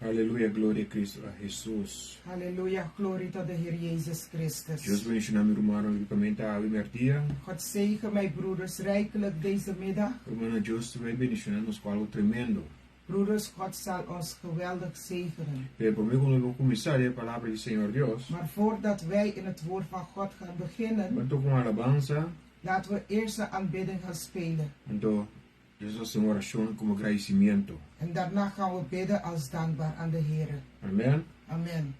Aleluia, glória a Cristo, a Jesus. Halleluja, glorie tot de Heer Jezus Christus. Deus bendiga meu irmão unicamente a dia. God zegen mijn broeders rijkelijk deze middag. Hermano Deus vai bendicionando-nos com algo tremendo. Broeders, God zal ons geweldig zegenen. Por mim, quando eu vou começar a palavra do Senhor Deus, Maar voordat wij in het woord van God gaan beginnen, quanto com alabança, laten we eerst de aanbidding gaan spelen. então Jesus tem uma oração como agradecimento. En daarna gaan we bidden als dankbaar aan de Heer. Amen. Amen.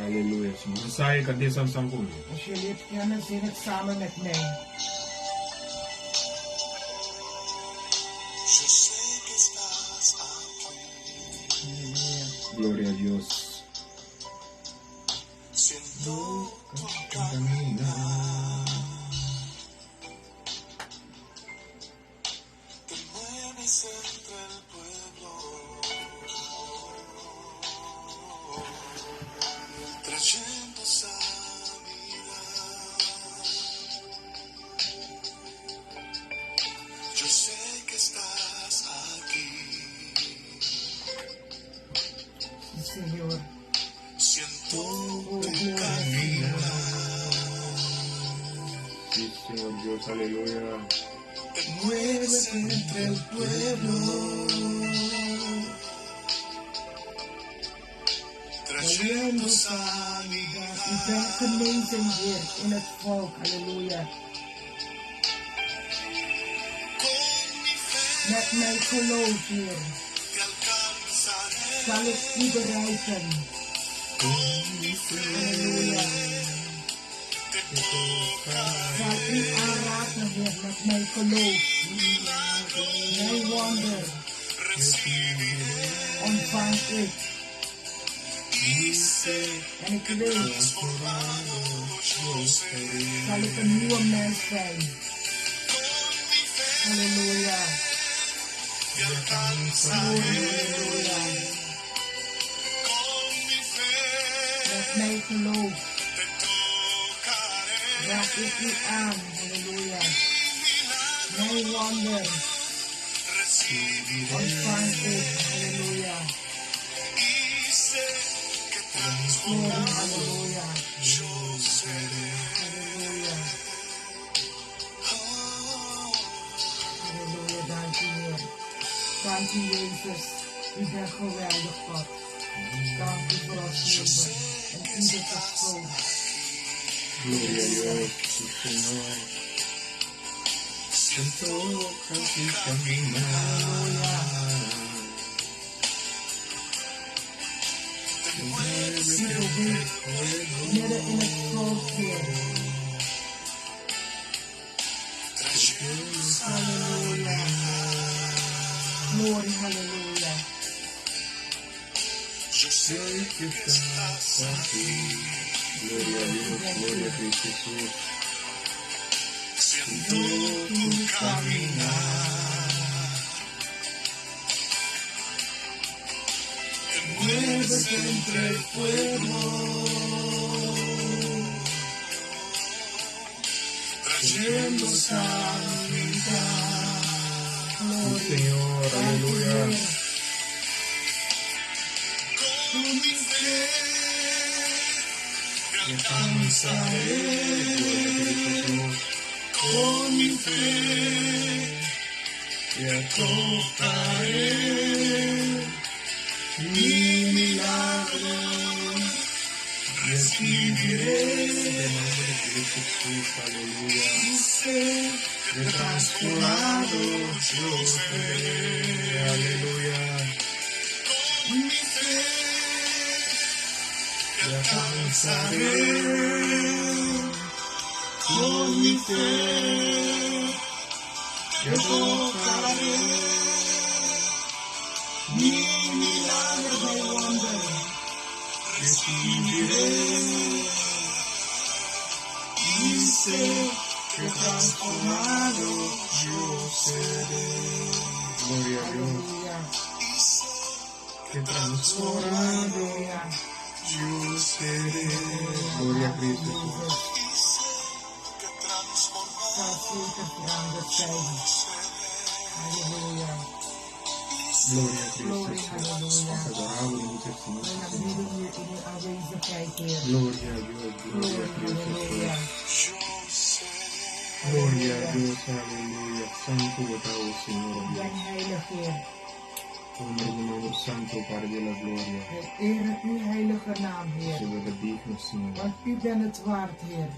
Aleluia. Se sai, cadê Samsung comigo? Als jullie het kennen, zing het samen met mij. Glória a Deus. Siento caminar, te mueves entre el pueblo, trayendo sanidad. Yo sé que estás aquí, Sí, Señor. siento tu caminar, Sí, Senhor Deus, aleluia. te mueves entre el pueblo, trayendo U sanidad. bent genezing, Heer, in het volk. Halleluja. Con mi fe Met mijn geloof, Heer, te alcanzaré, zal ik u bereiken. con mi fe Halleluja. te tocaré. Zal u aanraken, Heer, met mijn geloof. Mijn wonder Recibiré ontvang ik. y sé En ik weet, transformado yo seré. zal ik een nieuwe mens zijn. Con mi fe Halleluja. te alcanzaré, Halleluja. con mi fe Met mijn geloof te tocaré. raak ik u aan. Halleluja. Mijn wonder Recibiré ontvang ik. Halleluja. y sé que Glorie, transformado halleluja. yo seré. Halleluja. Oh, Halleluja, dank u Heer. Dank u Jezus. U bent geweldig God. Dank u voor ons leven en ieder persoon. Glória a Deus, sí, Senhor. siento casi caminar, te mueves U beweegt midden in het volk, Heer. trayendo Halleluja. Glorie, halleluja. yo sé que estás aquí, Glória a Deus, glória a Cristo Jesus. siento tu caminar, te mueves entre el pueblo, trayendo sanidad. Sí, Senhor, aleluia. Con mi fe te alcanzaré, con mi fe te tocaré, mi milagro recibiré, Aleluia. y sé que transformado yo seré. Aleluia. Con mi fe te alcanzaré, con mi fe te tocaré, mi milagro de wonder recibiré, y sé que transformado yo seré. Glória a Deus. Halleluja. Que transformado yo seré. Glória a Cristo. Zal zeker veranderd zijn. Halleluja. Gloria a Gloria, Cristo. halleluja. Adoramos mucho al Señor. Wij aanbidden hier in uw aanwezigheid, Heer. Gloria a Dios, gloria a Cristo. Halleluja. Gloria a Dios, aleluya. Santo botado, Señor U bent Dios. heilig, Heer. Honor santo, Padre de la gloria. Wij eren uw heilige naam, Heer. Sobre de digno, Señor. Want u bent het waard, Heer.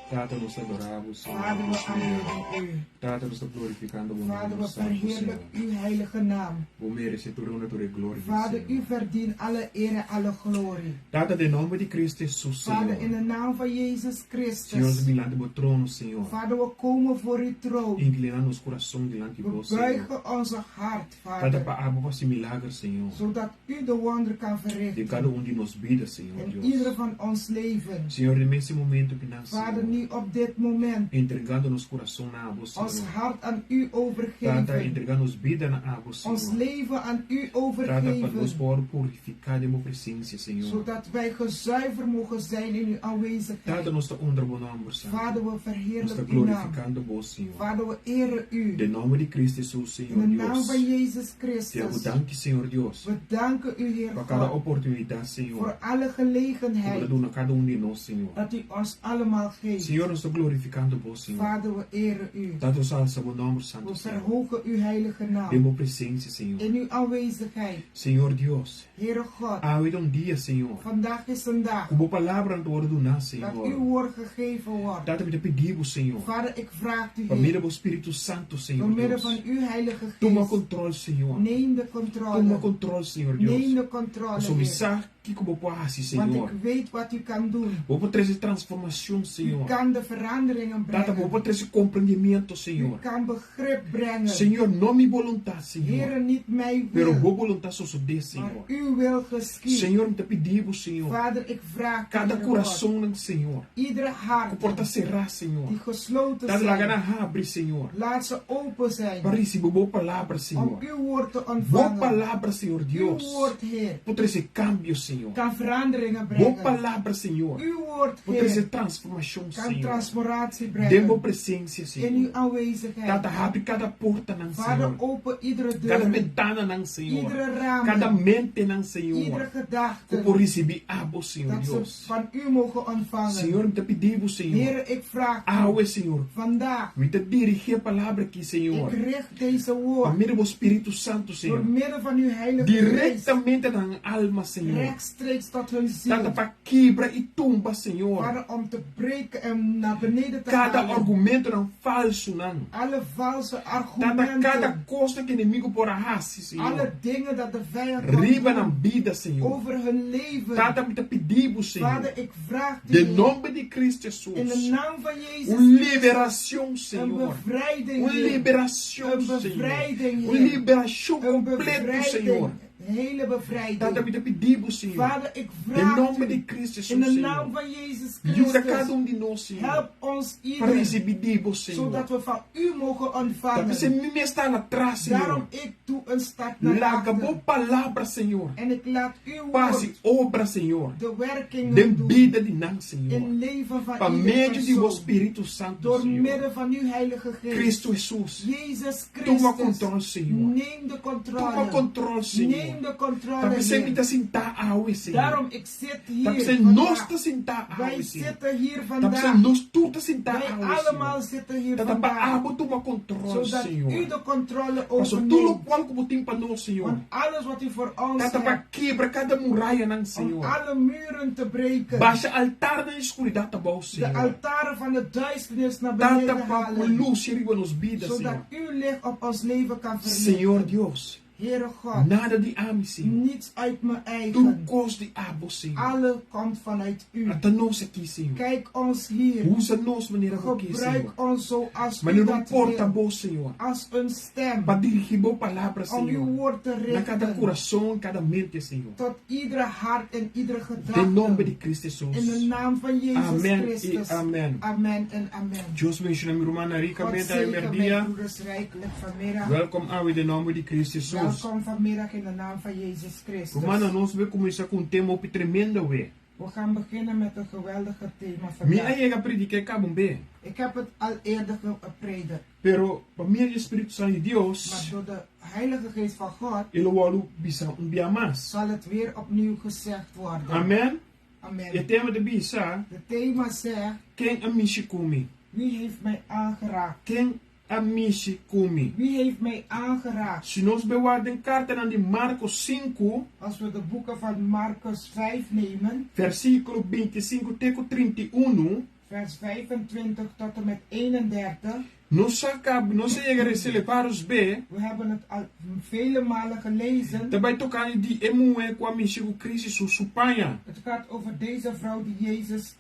Tato nos adoramos, Señor. Vader, we aanbidden u. Tato nos está glorificando, Vader, we Santo, Señor. verheerlijken uw heilige naam. Vos mereces tu reino, tu gloria, Vader, u Señor. verdient alle eer en alle glorie. Tato, de nombre de Cristo Jesús, Vader, in de Señor. naam van Jezus Señor, Christus. delante de trono, Señor. Vader, we komen voor uw troon. Inclinando ons corazón delante de We vos, Señor. buigen onze hart, Tata, Vader. para abo was milagre, Señor. Zodat u de wonder kan De verrichten. cada um de nos vidas, Señor In Dios. ieder van ons leven. Señor, en ese momento que nace, Vader, nu op dit moment. entregando nos corazón a vos, Ons Señor. hart aan u Tata, overgeven. entregando nos vida a vos, Ons Señor. leven aan u Tata, para nos overgeven. poder purificar de mo presencia, Señor. Zodat wij gezuiver mogen zijn in uw Tata, aanwezigheid. nos está onderbonombre, Santo. Vader, we Nos está verheerlijken uw naam. glorificando vos, Señor. Vader, we eren u. De nombre de Cristo Jesús, In de Señor naam Dios. van Jezus Te amo Christus. tanto, Señor Dios. We danken u, Heer Para cada God, oportunidad, Señor. voor alle Para gelegenheid dar a cada um de nós, Señor. dat u ons allemaal geeft. Señor, nos está glorificando vos, Señor. Vader, we eren u. Tato, salsa, bom nome, Santo, We Señor. verhogen uw heilige De naam. mo presencia, Señor. In uw aanwezigheid, Señor Dios, Heere God. há hoje dia, Senhor, Vandaag is een dag como palavra não ora do nas, dat uw Senhor. woord gegeven wordt. Data me te pedimos, Senhor. Vader, ik vraag u, Para mim, Heer, o Espírito Santo, door Senhor middel Deus. van uw heilige Toma geest, controle, Senhor. neem de Toma controle. controle, Senhor Neem Deus. de controle, Sou Heer. missar que como posse, Want Senhor. ik weet wat u kan doen. Vou para trazer transformação, U Senhor. kan de veranderingen Data, vou brengen. para trazer compreendimento, U Senhor. kan begrip brengen. Senhor, não me vontade, Heere, Senhor. niet mijn Pero wil, vou vontade só de, maar Senhor. uw wil geschiet. Senhor, me te pedimos, Senhor. Vader, ik vraag u, Cada Heere God, coração, Senhor. iedere Que hart porta será, Senhor. die gesloten Data, lá zijn, abre, Senhor. laat ze open zijn Para receber boa palavra, om Senhor. uw woord te Boa ontvangen. palavra, Senhor Uw Deus. woord, Heer, Por trazer cambio, Senhor. kan veranderingen Boa brengen. palavra, Senhor. Uw woord, Por Heer, trazer transformação, kan Senhor. transformatie Dê boa brengen presença, in uw Senhor. aanwezigheid. Tata, abre cada porta, não, Vader, Senhor. open iedere Cada deur, ventana, não, Senhor. iedere Cada raam, mente, não, iedere Senhor. gedachte, Por receber abo, Senhor dat ze Deus. van u mogen ontvangen. Senhor, me te pedimos, Senhor. Heer, ik vraag Awe, u Senhor. vandaag, Me te dirigir a palavra aqui, ik Senhor. richt deze woord Para mim, o Espírito Santo, door Senhor. middel van uw heilige geest Diretamente na alma, Senhor. rechtstreeks tot hun Tata, ziel. para quebra e tumba, Senhor. Vader, om te breken en naar beneden te Cada halen. argumento não falso, não. Alle valse Tata, argumenten, cada coisa que o inimigo por arrasar, alle Senhor. dingen dat de vijand Riba na kan doen vida, Senhor. over hun leven. Tata, me te pedimos, Senhor. Vader, ik vraag De u nome de Cristo in de Jesus. naam van Jezus Uma Christus, liberação, een Senhor. bevrijding, Uma Heer. liberação, Een Senhor. bevrijding, Uma Heer. liberação Een completa, Senhor. bevrijding, een hele Tata, bevrijding. me te pedimos, Senhor. Vader, ik De vraag nome de u Cristo in de Jesus, naam Senhor. van Jezus Ajuda cada Christus, de nós, Senhor. help ons Para ieder, receber dibo, Senhor. zodat we van u mogen Tata, você ontvangen. me está atrás, Senhor. Daarom ik doe een stap naar Larga boa achter palavra, Senhor. en ik laat uw Passe woord obra, Senhor. de werkingen De doen vida de nós, in Senhor. leven van Para ieder meio de persoon. Espírito Santo, Door Senhor. middel van uw heilige geest. Cristo Jesus. Jezus Toma Christus, controle, Senhor. neem de Toma controle. controle, Senhor. Neem de controle, Para você me Heer. tá sentar awe, Senhor. Daarom ik zit Para hier você nós vandaag. tá sentar Wij awe, Senhor. zitten hier Para você vandaag. nós tudo tá sentar Wij awe, allemaal Senhor. zitten hier Tata, para vandaag. abo toma controle, Zodat u Senhor. de controle Passou tudo overneemt. qual como tem para nós, Senhor. Want alles wat u voor ons Tata, para hebt, quebra cada muralha, não, om Senhor. alle muren te breken. Baixa altar da escuridão, tá bom, De Senhor. altaren van de duisternis naar Tata, beneden para halen. luz chegar nos vidas, Zodat Senhor. uw licht op ons leven kan verlichten. Senhor Deus, Heere God, nada de ame, Senhor. niets uit mijn Tudo eigen. gosto de abo, Senhor. Alle komt vanuit u. Até nós aqui, Senhor. Kijk ons hier. Usa nós maneira aqui, Gebruik Senhor. ons zoals Mas u não dat importa, wil. bom, Senhor. Als een stem. Para dirigir boa palavra, Om uw Senhor. woord te Na cada richten. coração, em cada mente, Senhor. Tot iedere hart en iedere Em nome de gedachte. Cristo Jesus. In de naam van Jezus Amen Christus. e amen. Amen en amen. Deus bendiga minha irmã God ricamente a zegen mijn dia. broeders rijkelijk vanmiddag. Welkom aan de nome de Cristo Jesus. Welkom vanmiddag in de naam van Jezus Christus. Romana, nós vamos começar com um tema op tremendo, ué. We gaan beginnen met een geweldige thema Mi vandaag. ayega predique kabumbe. Ik heb het al eerder gepredikt, Pero pa mi Espírito Santo de maar Deus, door de Heilige Geest van God ele walu bisa umbia mas. zal het weer opnieuw gezegd worden. Amen. Amen. E tema de bisa, De thema zegt, quem a mishi kumi? wie heeft mij aangeraakt? Quem a mishi kumi? Wie heeft mij aangeraakt? Se nós bewaarden carta aan de Marcos 5, Als we de boeken van Marcus 5 nemen, versículo 25 até 31, vers 25 tot en met 31. nós chegamos a levar os B, We hebben het al vele malen gelezen. também tocando de emué com a mishi com Cristo supanha. Het gaat over deze vrouw die Jezus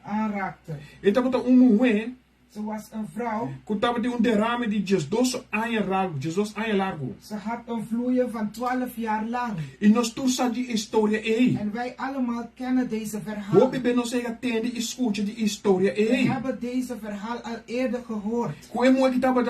aanraakte. Então, tá mué, Ze was een vrouw. contava de derrame de Jesus largo. Ze had een vloeien van 12 jaar lang. E nós todos de história aí. En wij allemaal kennen deze verhaal. Hope bem nós atende e escute de história We aí. hebben deze verhaal al eerder gehoord. Com emué que tava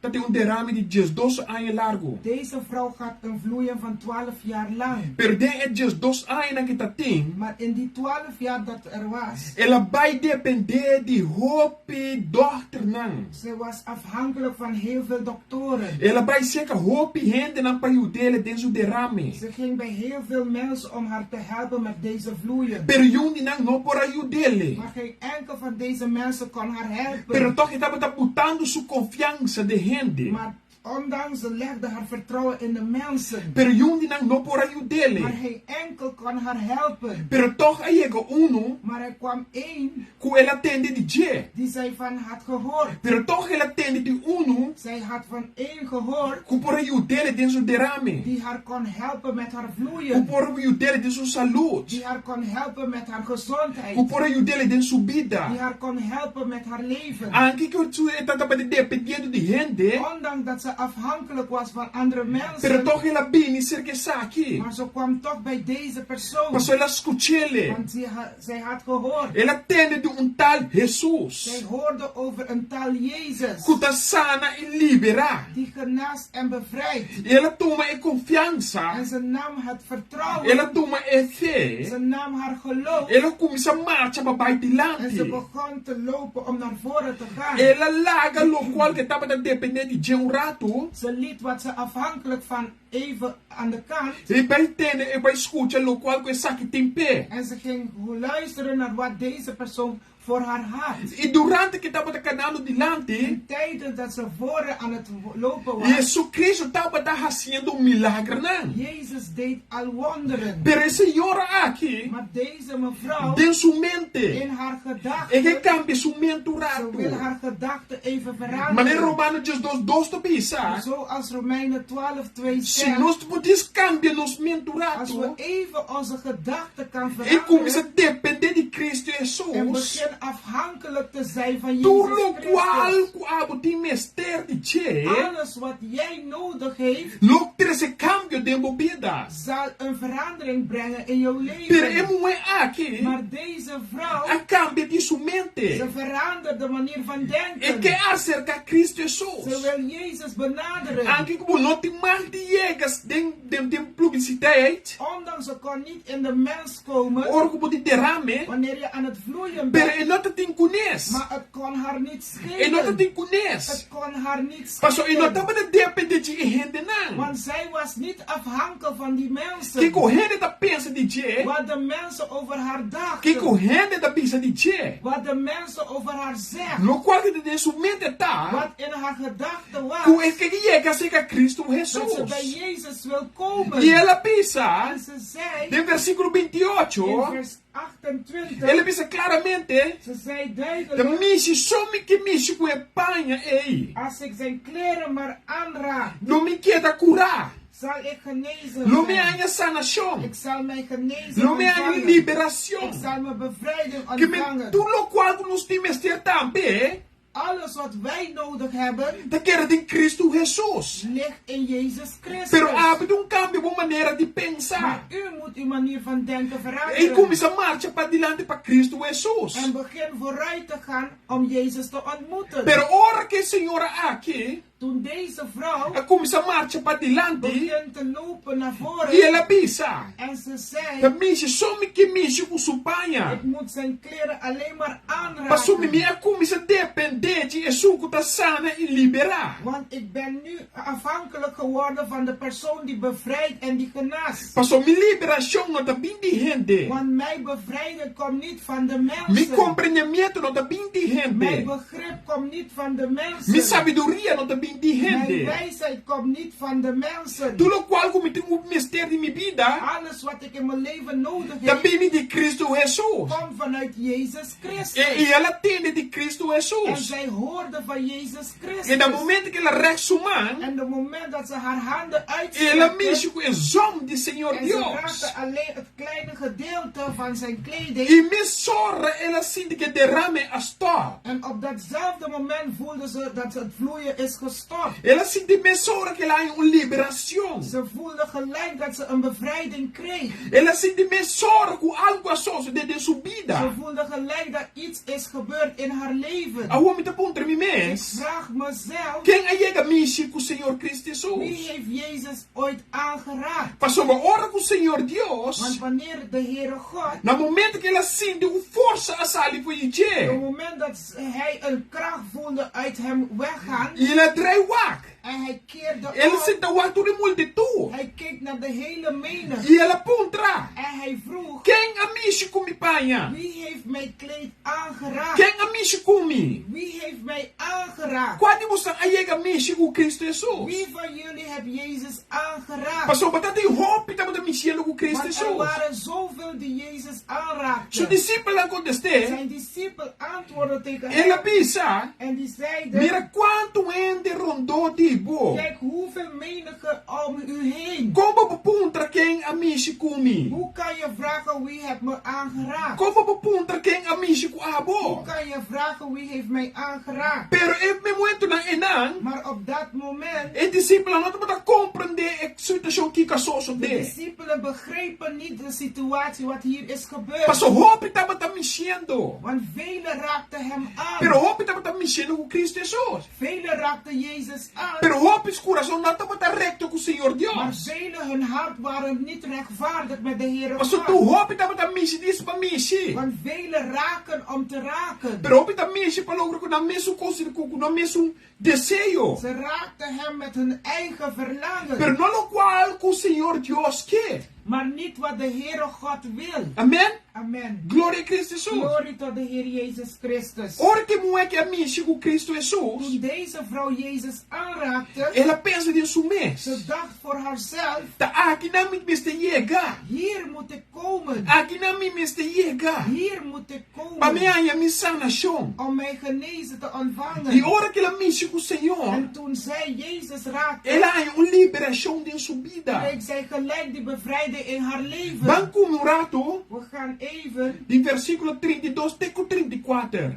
dat é derrame de Jesus largo. Deze vrouw gaat een vloeien van 12 jaar lang. Perder é Jesus na que tá tem. Maar in die 12 jaar dat er was, Ela vai depender de hope doctrinang. ze was afhankelijk van heel veel doktoren. Ela vai zeker hope hende na paiudele dentro derrame. Ze ging bij heel veel mensen om haar te helpen met deze vloeien. Pero yundi nang no por ayudele. Maar geen enkel van deze mensen kon haar Pero helpen. toch estava botando sua confiança de gente. Maar ondanks ze legde haar vertrouwen in de mensen. Pero yundi nang no por Maar ayudele. geen enkel kon haar helpen. Pero toch ayega uno Maar er kwam één ku ela tende de je. die zij van had gehoord. Pero toch ela tende de uno Zij had van één gehoord ku por ayudele dentro derrame. die haar kon helpen met haar Ku vloeien. por ayudele dentro saúde. Die haar kon helpen met haar Ku gezondheid. por ayudele dentro Die vida. haar kon helpen met haar leven. Anche que tu estava dependendo de gente. Ondanks dat ze afhankelijk was van andere Pero mensen. toch ela bini ser que aqui. Maar ze kwam toch bij deze persoon. Passou ela escutele. Want zij had gehoord. Ela tende de tal Zij Jesus. hoorde over een taal Jezus. Kuta sana e libera. Die genaast en bevrijdt. Ela toma e confiança. En ze nam het vertrouwen. Ela toma e fé. Ze nam haar geloof. Ela começa a marcha para En ze dilante. begon te lopen om naar voren te gaan. Ela larga lo qual que estava dependendo de um rato. Ze liet wat ze afhankelijk van even aan de kant. E vai tende e vai escutar lo qual que saque tem pé. En ze ging luisteren naar wat deze persoon voor haar had. E durante que estava caminhando dilante, In tijden dat ze voren aan het lopen was, Jesus Cristo estava fazendo milagre, não? Jezus deed al wonderen. Pero esse senhora aqui, Maar deze mevrouw, tem sua mente. in haar E que gedachten, cambia sua mente ze rato. wil haar gedachten even Mas em veranderen. Romanos 2 to pensar, Zoals Romeinen 12:2 se zegt, nós podemos cambiar nosso mente als we rato, even onze gedachten kan e começa a veranderen depender de Cristo en Jesus, begin afhankelijk te zijn van tudo Jezus qual Christus. que abo tem mestre de che, Alles wat jij nodig heeft, logo ter esse cambio de vida. zal een verandering brengen in jouw Pero leven. é aqui, Maar deze vrouw, a cambia de sua mente. ze verandert de manier van E denken. que acerca Cristo Ze Jesus. wil Jezus benaderen. Anche como não tem mais de jegas de publicidade, Ondanks ze kon niet in de mens komen ou como de derrame, wanneer je aan het vloeien pero bent. ele não tem conhece. Maar het kon haar niet Ele não schelen. tem conhece. Het kon haar niet Pastor, ele não schelen. estava dependendo de gente, não. Want zij was niet afhankelijk van die Que mensen. correndo da pensa de je, Wat de mensen over haar que dachten. correndo da pensa de je. Wat de mensen over haar zeggen. No qual que de sua mente tá, Wat in haar gedachten com was. é que chega a ser Cristo Dat ze bij Jesus. Jezus wil komen. E ela pensa, En ze zei no versículo in 28, vers 28. ele pensa claramente, Ze zei da duidelijk. mishi, só me que mishi com Espanha, ei. Als ik zijn kleren maar aanraak, Não me queda curar. zal ik genezen Não me zijn. há sanação. Ik zal mijn genezing Não me há ontvangen. Ik liberação. zal mijn bevrijding Que me ontvangen. tudo o qual que nos tem mestre também, Alles wat wij nodig hebben, da que era de Cristo Jesus. ligt in Jezus Christus. Pero abre cambio de maneira de pensar. Maar u moet uw manier van denken E veranderen. começa a marcha para diante para Cristo Jesus. En begin vooruit te gaan om Jezus te ontmoeten. Pero ora que a senhora aqui, Toen deze vrouw a começa a marcha para diante, begint te lopen naar e voren ela pensa, en ze zei, a mishi, só me que mishi com supanha. ik moet zijn kleren alleen maar Passou me aanraken. a começa a depender de Jesus que está sana e liberar. Want ik ben nu afhankelijk geworden van de persoon die bevrijdt en die genaast. Passou me liberação não tá bem de gente. Want mijn bevrijding komt niet van de Me mensen. compreendimento não tá bem de Mijn gente. begrip komt niet van de Me mensen. sabedoria não tá bem de Mijn gente. wijsheid komt niet van de mensen. Tudo qual como tem um mistério in minha vida, Alles wat ik in mijn leven nodig heb, também de Cristo Jesus. komt vanuit Jezus Christus. E ela tem de Cristo En Jesus. zij hoorde van Jezus Christus. E no momento que ela reksumam, En de moment dat ze haar handen ela uitstrekte, mexe com o zom de Senhor en ze Deus. raakte alleen het kleine gedeelte van zijn kleding. E me sorra, ela sente que derrame a stor. En op datzelfde moment voelde ze dat het vloeien is gestopt. Ela sente me sorra que ela há uma liberação. Ze voelde gelijk dat ze een bevrijding kreeg. Ela sente me sorra com algo associo de Ze subida. voelde gelijk dat iets is gebeurd in haar leven. A homem tá ponto me Ik mens. vraag mezelf, Quem aí é mexe com o Senhor Cristo wie Jesus? heeft Jezus ooit aangeraakt? Passou uma hora com o Senhor Want Deus. wanneer de Heere God, No momento que ela sente uma força a sair para op het ele. moment dat hij een kracht voelde uit hem weggaan, E ela draai wak. en hij keerde Ela om, sente wak door de multitude. hij keek naar de hele menigte, E ela pontra. en hij vroeg, Quem a mexe com me panha? wie heeft mijn kleed aangeraakt? Quem a mexe com me? Wie heeft mij aangeraakt? Quando você aí a mexe com Cristo Jesus? Wie van jullie heeft Jezus aangeraakt? Passou batata em roupa e estava mexendo com Cristo Want er Jesus. waren zoveel die Jezus Seu aanraakten. discípulo contestou. Zijn discipel antwoordde tegen Ela hem pensa. en die zeiden, Mira quanto ende rondou tipo. kijk hoeveel menige om u heen. Como bepuntra quem a mexe com me? Hoe kan je vragen wie heeft me aangeraakt? Como bepuntra quem a mexe com a Hoe abo? kan je vragen wie heeft mij aangeraakt? Pero eu me momento na enan. Maar op dat moment, E discípulo não te compreender a situação que casou de de. discipelen begrepen niet de situatie wat hier is gebeurd. Passou roupa e estava mexendo. Want velen raakten hem Pero aan. roupa estava mexendo com Cristo Jesus. Velen raakten Jezus aan. Pero roupa e coração não estava recto com o Senhor Maar Deus. velen hun hart waren niet rechtvaardig met de Heere Passou tu God. roupa estava mexendo isso para mexer. Want velen raken om te raken. Pero roupa estava mexendo para logo na mesmo conselho, na mesmo desejo. Ze raakten hem met hun eigen verlangen. Pero não o qual que o Senhor Deus quer. Maar niet wat de Heere God wil. Amém? Amen. Glória a Cristo Jesus. Glorie tot de Heer Jezus Christus. Ora que mulher que a mexe com Cristo Toen Jesus, deze vrouw Jezus aanraakte, ela pensa nisso mesmo. ze dacht voor haarzelf, Tá aqui na minha mista chegar. hier moet ik komen. Aqui na minha mista chegar. Hier moet ik Para mim komen. a minha sanação. Om mijn genezen te E ontvangen. ora que ela mexe com o Senhor, En toen zij Jezus raakte, ela há uma liberação de sua vida. kreeg zij gelijk die bevrijding in haar leven. Vamos com um rato, We gaan even de versículo 32 até 34.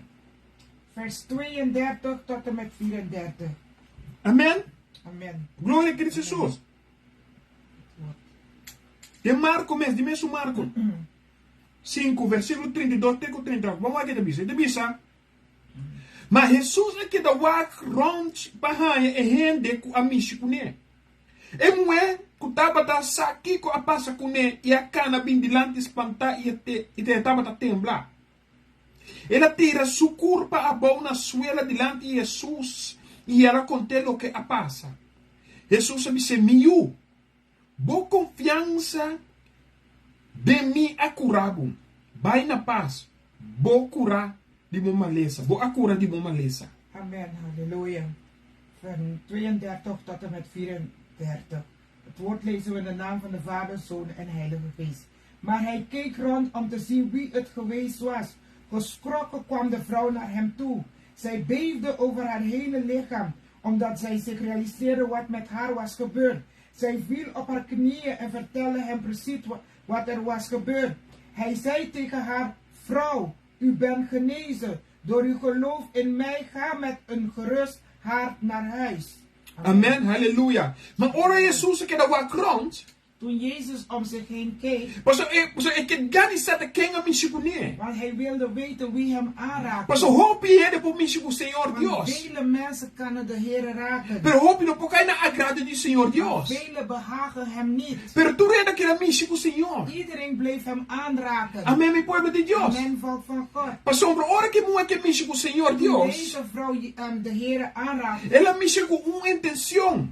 vers 32 tot en met 34. Amém? Amen. Glória a Cristo Jesus. De Marco mesmo, de mesmo Marco. 5, versículo 32 até 34. Vamos aqui da bisa. Da bisa. Mas Jesus é que dá wak rond bahaya e rende com a mishi kune. E moe kutaba ta saki ko apasa kune e a cana bindilante espanta e te taba ta temblar. Ela tira sucur pa abau na suela dilante de Jesus e ela conte lo que apasa. Jesus disse miu. Bo confiança de mi acurabo. Vai na paz. Bo cura de mo maleza. Bo acura de mo maleza. Amen. Halleluja. Van 32 tot en met 34. Het woord lezen we in de naam van de Vader, Zoon en Heilige Geest. Maar hij keek rond om te zien wie het geweest was. Geschrokken kwam de vrouw naar hem toe. Zij beefde over haar hele lichaam, omdat zij zich realiseerde wat met haar was gebeurd. Zij viel op haar knieën en vertelde hem precies wat er was gebeurd. Hij zei tegen haar, vrouw, u bent genezen. Door uw geloof in mij, ga met een gerust hart naar huis. Amen. Halleluja. Maar ora Jesus que da wak rond. Toen Jezus om zich heen keek, Paso ik ga niet zetten kenga misikune. want hij wilde weten wie hem aanraakte. Paso hopi he de po misiku Senhor Want Dios. vele mensen kunnen de Heer raken. Pero hopi no pokai na agrado di Senhor Dios. Vele behagen hem niet. Pero tu reda que la misiku Senhor. Iedereen bleef hem aanraken. Amém, mi pueblo de Dios. Amen, volk van God. Paso ombro ora que mu que misiku Senhor Toen Dios. deze vrouw de Heer aanraakte, Ela misiku intenção.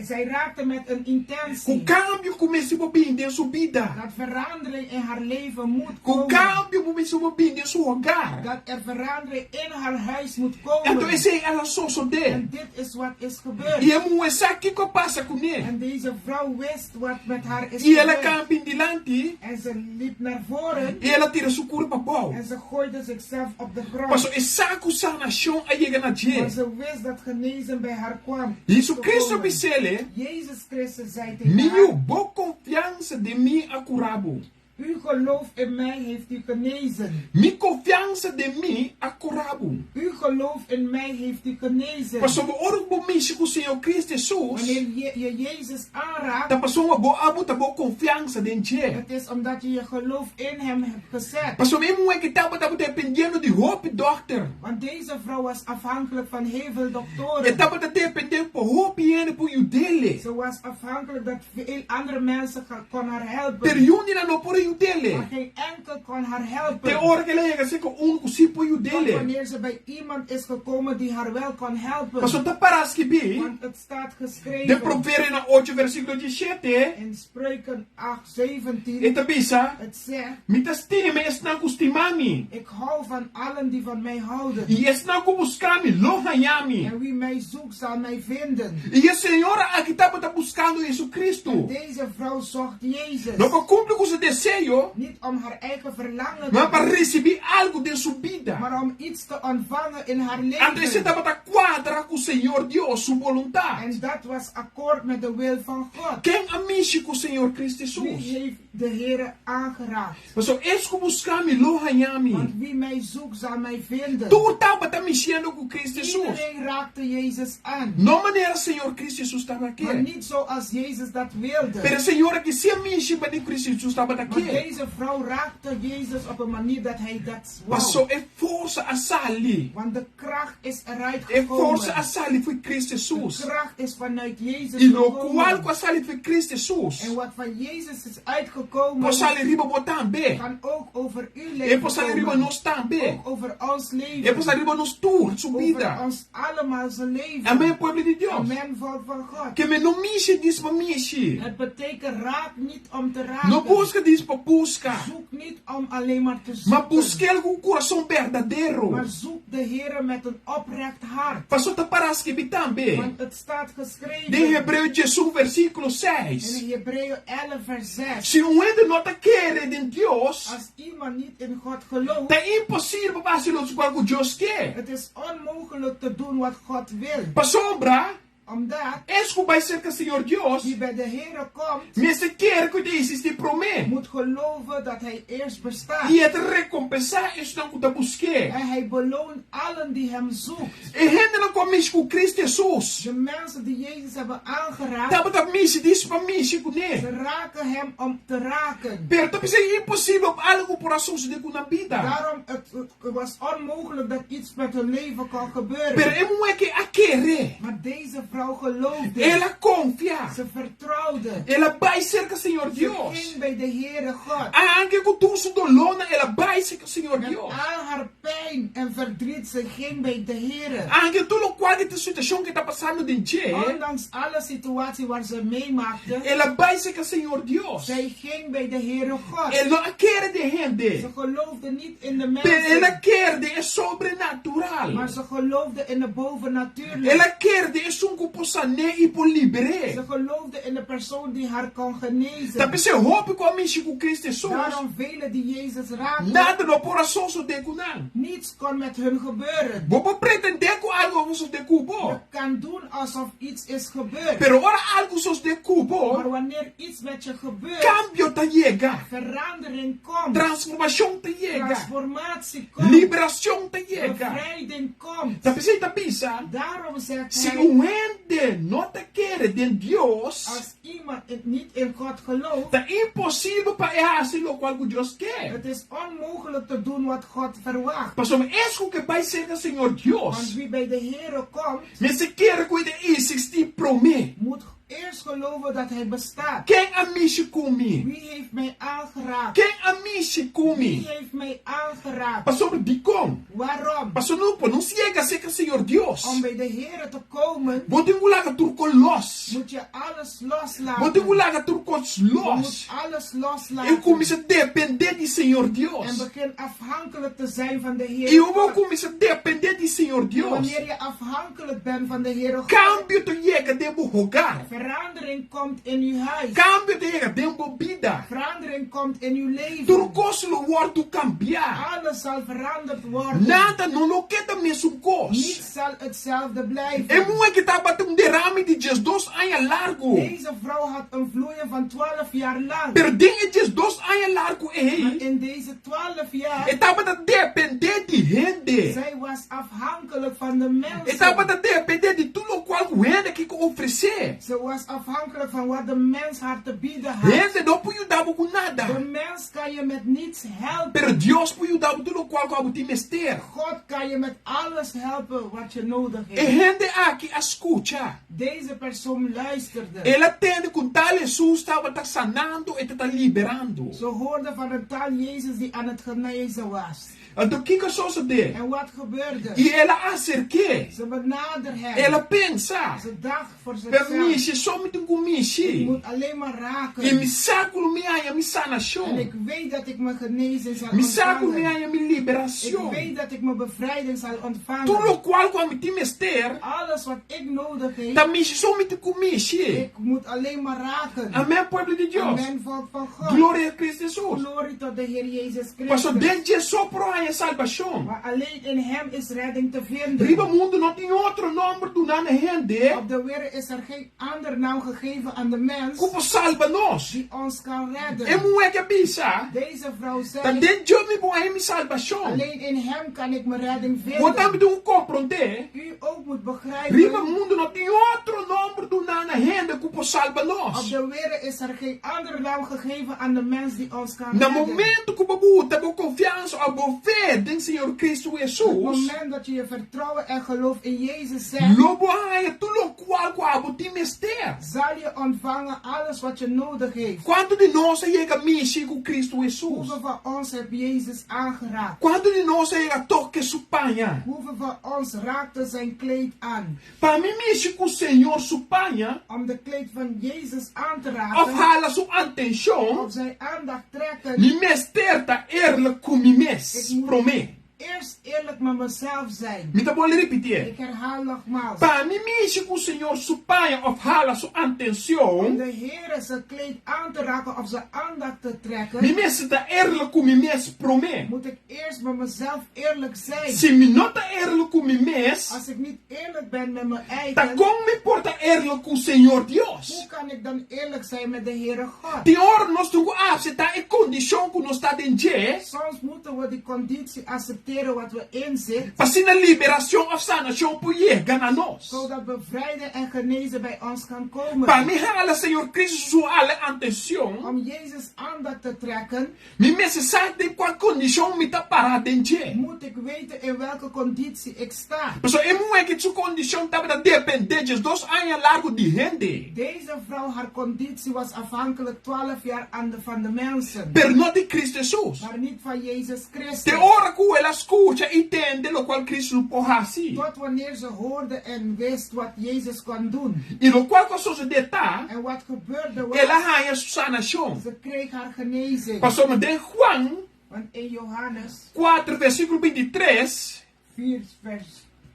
zij raakte met een intentie. Com cambio comece a bem de sua vida. Dat verandering in haar leven moet Com komen. cambio comece a bem de seu hogar. Dat er verandering in haar huis moet komen. Então esse é ela só de. En dit is wat is gebeurd. E é mu essa que passa com ele. En deze vrouw wist wat met haar is E ela gebeurd. campa dilante. En ze liep naar voren. E ela tira sua cura para pau. En ze gooide zichzelf op de grond. Paso essa sanação a chega na Maar je. ze wist dat genezen bij haar kwam. Jesus Cristo Gekomen. bisele. Jezus Christus zei tegen Minha haar, boa confiança de mim a curabo. uw geloof in mij heeft u genezen. Mi confiança de mim a curabo. Uw geloof in mij heeft u genezen. Paso bo oro bo misi com o Senhor Cristo Jesus. Wanneer je Jezus aanraakt, Ta paso uma boa abu ta boa confiança de je. het is omdat je je geloof in hem hebt gezet. Paso mesmo é que tava dependendo de hope doctor. Want deze vrouw was afhankelijk van heel veel E doktoren. tava dependendo por hope e por you dele. Ze was afhankelijk dat veel andere mensen kon haar helpen. Per yundi na no por you Maar dele. geen enkel kon haar helpen. Te ora que ela ia ser com único si por you Tot dele. wanneer ze bij iemand is gekomen die haar wel kon helpen. Paso ta paras que bi. Want het staat De geschreven Provérbio na 8 versículo 17. in Spreuken 8:17. Eta bisa. Het zegt, Mitas time es na custimami. ik hou van allen die van mij houden. E es na buscami lohanyami. En wie mij zoekt zal mij vinden. E a senhora aqui tá buscando Jesus Cristo. En deze vrouw zocht Jezus. Não para cumprir com seu desejo, Niet om haar eigen verlangen mas te para doen, receber algo de sua vida. maar om iets te ontvangen in haar André você leven. estava quadra com o Senhor Deus, sua vontade. En dat was akkoord met de wil van God. Quem amiche com o Senhor Cristo Wie Jesus? heeft de Heer aangeraakt? Mas só es que buscami lohanyami. Want wie mij zoekt zal mij vinden. Tu estava tá mexendo com Cristo Jesus. Iedereen raakte Jezus aan. Não maneira Senhor Cristo Jesus estava aqui. Maar niet zoals Jezus dat wilde. Pero Senhor que se amiche para Cristo Jesus estava Maar aqui. deze vrouw raakte Jezus op een manier dat hij dat Passou wou. é força a sali. Want de kracht is eruit É força a gekomen. sali foi Cristo De Jesus. kracht is vanuit Jezus E no qual gekomen. com a sali foi Cristo Jesus. En wat van Jezus is uitgekomen, Possale riba botar bem. kan ook over uw E leven possale riba komen. nós também. Ook over ons E leven. possale riba nós tour, Over subida. ons allemaal zijn leven. Amém, povo de Deus. Amen, volk van God. Que me não mixe diz para mixe. Het betekent raak niet om te raken. Não busca diz para busca. Zoek niet om alleen maar te Mas zoeken. busque ele com o coração verdadeiro. Maar zoek de Heer met een oprecht hart. Passou te paras que também. Want het staat geschreven De Hebreu Jesus versículo 6. in Hebreeën 11 vers 6. Se um ende nota querer de Deus, Als iemand niet in God gelooft, tá impossível para fazer os que Deus quer. het is onmogelijk te doen wat God wil. Para sombra, Omdat es que vai ser que o Senhor Deus, wie bij de Heer komt, mas se quer que Deus este promete. moet geloven dat hij eerst bestaat. E het recompensar is não que busque. En hij beloont allen die hem zoekt. E rende não comigo com Cristo Jesus. De mensen die Jezus hebben aangeraakt, Tava da missa diz para mim, com ze ele. raken hem om te raken. Pero tá pensando impossível algo por ação de na vida. Daarom het was onmogelijk dat iets met hun leven kon gebeuren. Pero é um é que a querer. Maar deze vrouw geloofde. Ela confia. Ze vertrouwde. Ela vai ser que o Senhor Ze Deus. ging bij de Heere God. Anche com tudo isso dolona, ela vai ser que o Senhor Met Deus. al haar pijn en verdriet, ze ging bij de Heere. Anche tudo qual que situação que tá passando de dia. Ondanks alle situatie waar ze meemaakte, Ela vai ser que o Senhor Deus. zij ging bij de Heere God. Ela não quer de Ze gente. geloofde niet in de Pero ela mensen, quer de é sobrenatural. maar ze geloofde in de bovennatuurlijke. Ela quer de é um que possa ne e por libere. Ze geloofde in de persoon die haar kon Tá genezen. pensando, hope com a mente com Cristo Jesus. Daarom velen die Jezus raakten, Nada no coração so de kunan. niets kon met hun gebeuren. Bobo pretender com algo so de Je cubo. kan doen alsof iets is gebeurd. Pero ora algo so de Maar cubo. wanneer iets met je gebeurt, Cambio ta llega. verandering komt, Transformação ta llega. transformatie komt, Liberação ta llega. bevrijding komt. Tá pensando, tá pensando. Daarom zegt Se hij, um ende alguém não te quer de Deus, Als iemand niet in God gelooft, é impossível para errar o qual Deus quer. het is onmogelijk te doen wat God verwacht. Pastor, é isso que vai ser o Senhor Want Deus. wie bij de Heer komt, Mas se quer que ele existe promet. moet eerst geloven dat Hij bestaat. Quem a mishi comigo? Wie heeft mij aangeraakt? Quem a mishi Wie comigo? heeft mij aangeraakt? Pastor, de como? Waarom? Pastor, não chega a ser que o Senhor Deus. Om bij de Heer te komen, Botem o laga turco los. moet je alles loslaten. Botem o laga turco Je moet los. alles Eu loslaten. comecei a depender do Senhor En Deus. begin afhankelijk te zijn van de E Heer. eu vou começar a depender do Senhor Deus. Wanneer je afhankelijk bent van de Heer God, Cambio te chega de rogar. verandering komt in uw huis. Cambio te chega de vida. Verandering komt in uw leven. Turco se lo wordt cambiar. Alles zal veranderd worden. Nada não lo queda mesmo cos. Niets zal hetzelfde blijven. É muito que tá batendo derrame de Jesus anos largo. Deze vrouw had een vloeien van 12 jaar lang. Perdem Jesus anos largo Maar ei. in deze 12 jaar, E tava da depender de gente. zij was afhankelijk van de E tava da mensen. depender de tudo qual rende que oferecer. Ze was afhankelijk van wat de mens haar te bieden had. Rende não pode dar com De nada. mens kan je met niets helpen. Pero Deus pode dar tudo qual qual te mester. God kan je met alles helpen wat je nodig E hebt. rende aqui escuta. Deze persoon luisterde. Ela tende com tal Jesus estava sanando e tá liberando. Ze hoorde van een taal Jezus die aan het genezen was. Então que só se de? En wat gebeurde? E ela acerque. Ze benaderde hem. Ela pensa. Ze dacht voor Per zichzelf. mishi, somente com Ik mishi. moet alleen maar raken. E me saco me aia me En sanation. ik weet dat ik mijn genezing zal Me saco me ontvangen. aia me Ik liberação. weet dat ik mijn bevrijding zal ontvangen. Tudo qual qual te mester. Alles wat ik nodig heb, Da mishi, somente com mishi. ik moet alleen maar raken. Amém, povo de Deus. Amen, volk van God. Glória a Cristo Jesus. Glorie tot de Heer Jezus Pastor, Christus. desde só pro aia salvação. Maar alleen in hem is redding te vinden. Riba mundo não tem outro nome do nome rende. Op de wereld is er geen ander naam gegeven aan de mens Como salva nós. die ons kan redden. É muito que bisa. Deze vrouw Da zei, dentro me boa me salvação. alleen in hem kan ik mijn redding Botar me vinden. de compreender. U ook moet Riba begrijpen, mundo não tem outro nome do nome rende como salva op nós. de wereld is er geen ander naam gegeven aan de mens die ons kan No redden. momento que você tem confiança ou boa fé no Senhor Cristo Op het Jesus, moment dat je je vertrouwen en geloof in Jezus zet, lobo é tudo qual qual te mester. zal je ontvangen alles wat je nodig heeft. Quanto de nós chega a mexer com Cristo Jesus? Hoeveel van ons heeft Jezus aangeraakt? Quanto de nós chega a toque supanha? Hoeveel van ons raakte zijn kleed aan? Para mim mexer com o Senhor supanha, Om de kleed van Jezus aan te of raken, hala sua atenção, op zijn aandacht trekken, me mester tá eerlijk com me mes, promet. eerst eerlijk met mezelf zijn. Me tá bom repetir. Ik herhaal nogmaals. Para mim mexer com o Senhor supanha, of hala sua Om atenção, de Heer zijn kleed aan te raken of zijn aandacht te me trekken, mester tá eerlijk com me mes, promet. moet ik eerst met mezelf eerlijk zijn. Se me não tá eerlijk com me mes, Als ik niet eerlijk ben met mijn tá eigen, como me porta eerlijk com o Senhor Deus? hoe kan ik dan eerlijk zijn met de Heere God? Tem hora nós temos que aceitar a condição que nós está dentro. Soms moeten we die conditie accepteren wat we inzitten, Para se na liberação of sanação por chegar na nós. zodat bevrijding en genezen bij ons kan komen. Para me hala Senhor Cristo sua alle atenção. Om Jezus aandacht te trekken, Me necessário de qual condição me tá parado dentro. moet ik weten in welke conditie ik sta. Pessoal, é muito que sua condição estava da dependente dos anos largo de gente. Deze vrouw, haar conditie was afhankelijk 12 jaar van de mensen, Per não de Cristo Jesus. maar niet van Jezus Christus. Tem hora que ela escuta e entende lo qual Cristo não pode assim. Tot wanneer ze hoorde en wist wat Jezus kon doen. E lo qual que sou de tá, En wat gebeurde was, ela ganha sanação. ze kreeg haar genezing. Pastor, me den Juan Want in Johannes 4, versículo 23, 4 vers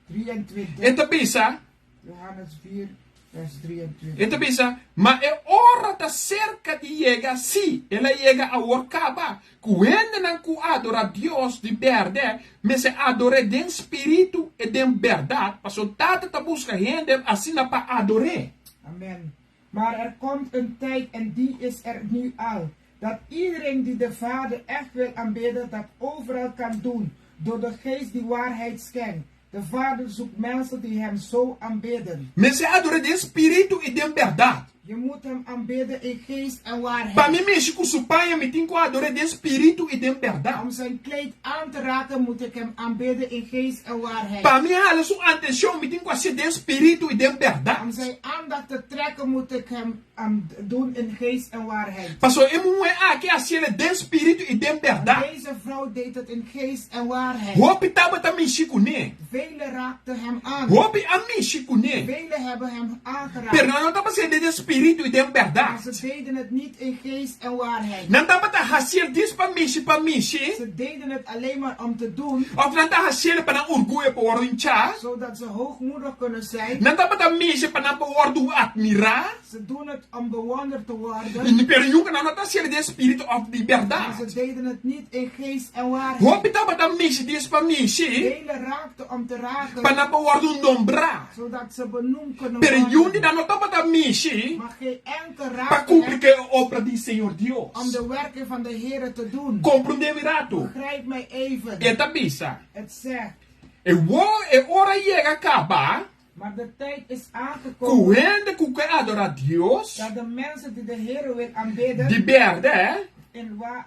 23. então pensa, Johannes 4 vers 23. então pensa, mas é hora da cerca de chegar, sim, ela chega a workaba, quando não adora Deus de verdade, mas se adora de espírito e de verdade, pastor, tata busca gente assim para adorar. Amen. Maar er komt een tijd, en die is er nu al, dat iedereen die de Vader echt wil aanbidden, dat overal kan doen, door de geest die waarheid schenkt. De Vader zoekt mensen die hem zo aanbidden. Mas adorar de espírito e de verdade. Je moet hem aanbidden in geest en Para waarheid. mim, mexer com seu pai, me tem que adorar de espírito e de verdade. Om zijn kleed aan te raken moet ik hem aanbidden in geest en waarheid. Para mim, a sua atenção, me tem que ser de espírito e de Om verdade. zijn aandacht te trekken moet ik hem doen in geest en waarheid. Pastor, eu não é aqui a ser de espírito e de verdade. Deze vrouw deed het in geest en waarheid. Hope tava tá mexer com ele. Velen raakten hem aan. Hope a mexer com ele. Velen hebben hem aangeraakt. Perdão, não tava sendo de espírito e de Maar verdade. ze deden het niet in geest en waarheid. Não tava tá raciel disso para mexer. Ze deden het alleen maar om te doen, Of não tá raciel para orgulho para orinchar. zodat ze hoogmoedig kunnen zijn. Não tava tá mexer para não admirar. Ze doen het om bewonderd te worden. E perdão, não tá sendo de espírito of de Maar verdade. ze deden het niet in geest en waarheid. Hope tava tá mexer disso para mexer. Velen raakten om te raken, Para não nombrar. zodat ze benoemd kunnen Perdão, worden. não tava tá mexer. Maar geen enkel Para raakte cumprir hem a obra do Senhor Deus. om de werken van de Heer te doen. Compreende, virato? Begrijp mij even. Eta bisa. Het zegt, E ora chega acabar. maar de tijd is aangekomen Correndo com que adora Deus. dat de mensen die de Heer wil aanbidden, De verdade.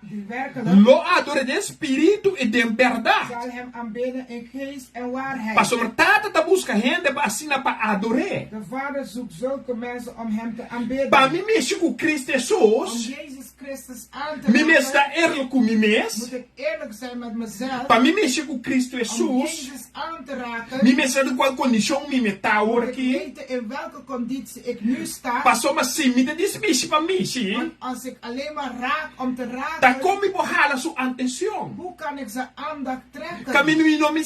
die werkelijk Lo adora de espírito e de verdade. zal hem aanbidden in geest en waarheid. Pastor Tata tá busca renda para assim para adorar. De Vader zoekt zulke mensen om hem te aanbidden. Para mim mexer com Cristo Om Jesus. Jezus Christus aan te Me mes raken, da eerlijk com mim mes. moet ik eerlijk zijn met mezelf. Para mim mexer com Cristo Om Jesus. Jezus aan te raken, Me mes de qual condição me meta moet ik aqui. weten in welke conditie ik nu sta. Pastor mas sim me de mexer para mexer. Want als ik alleen maar raak om te Tá raken, como me borrar sua atenção. hoe kan ik zijn aandacht trekken? Caminho não me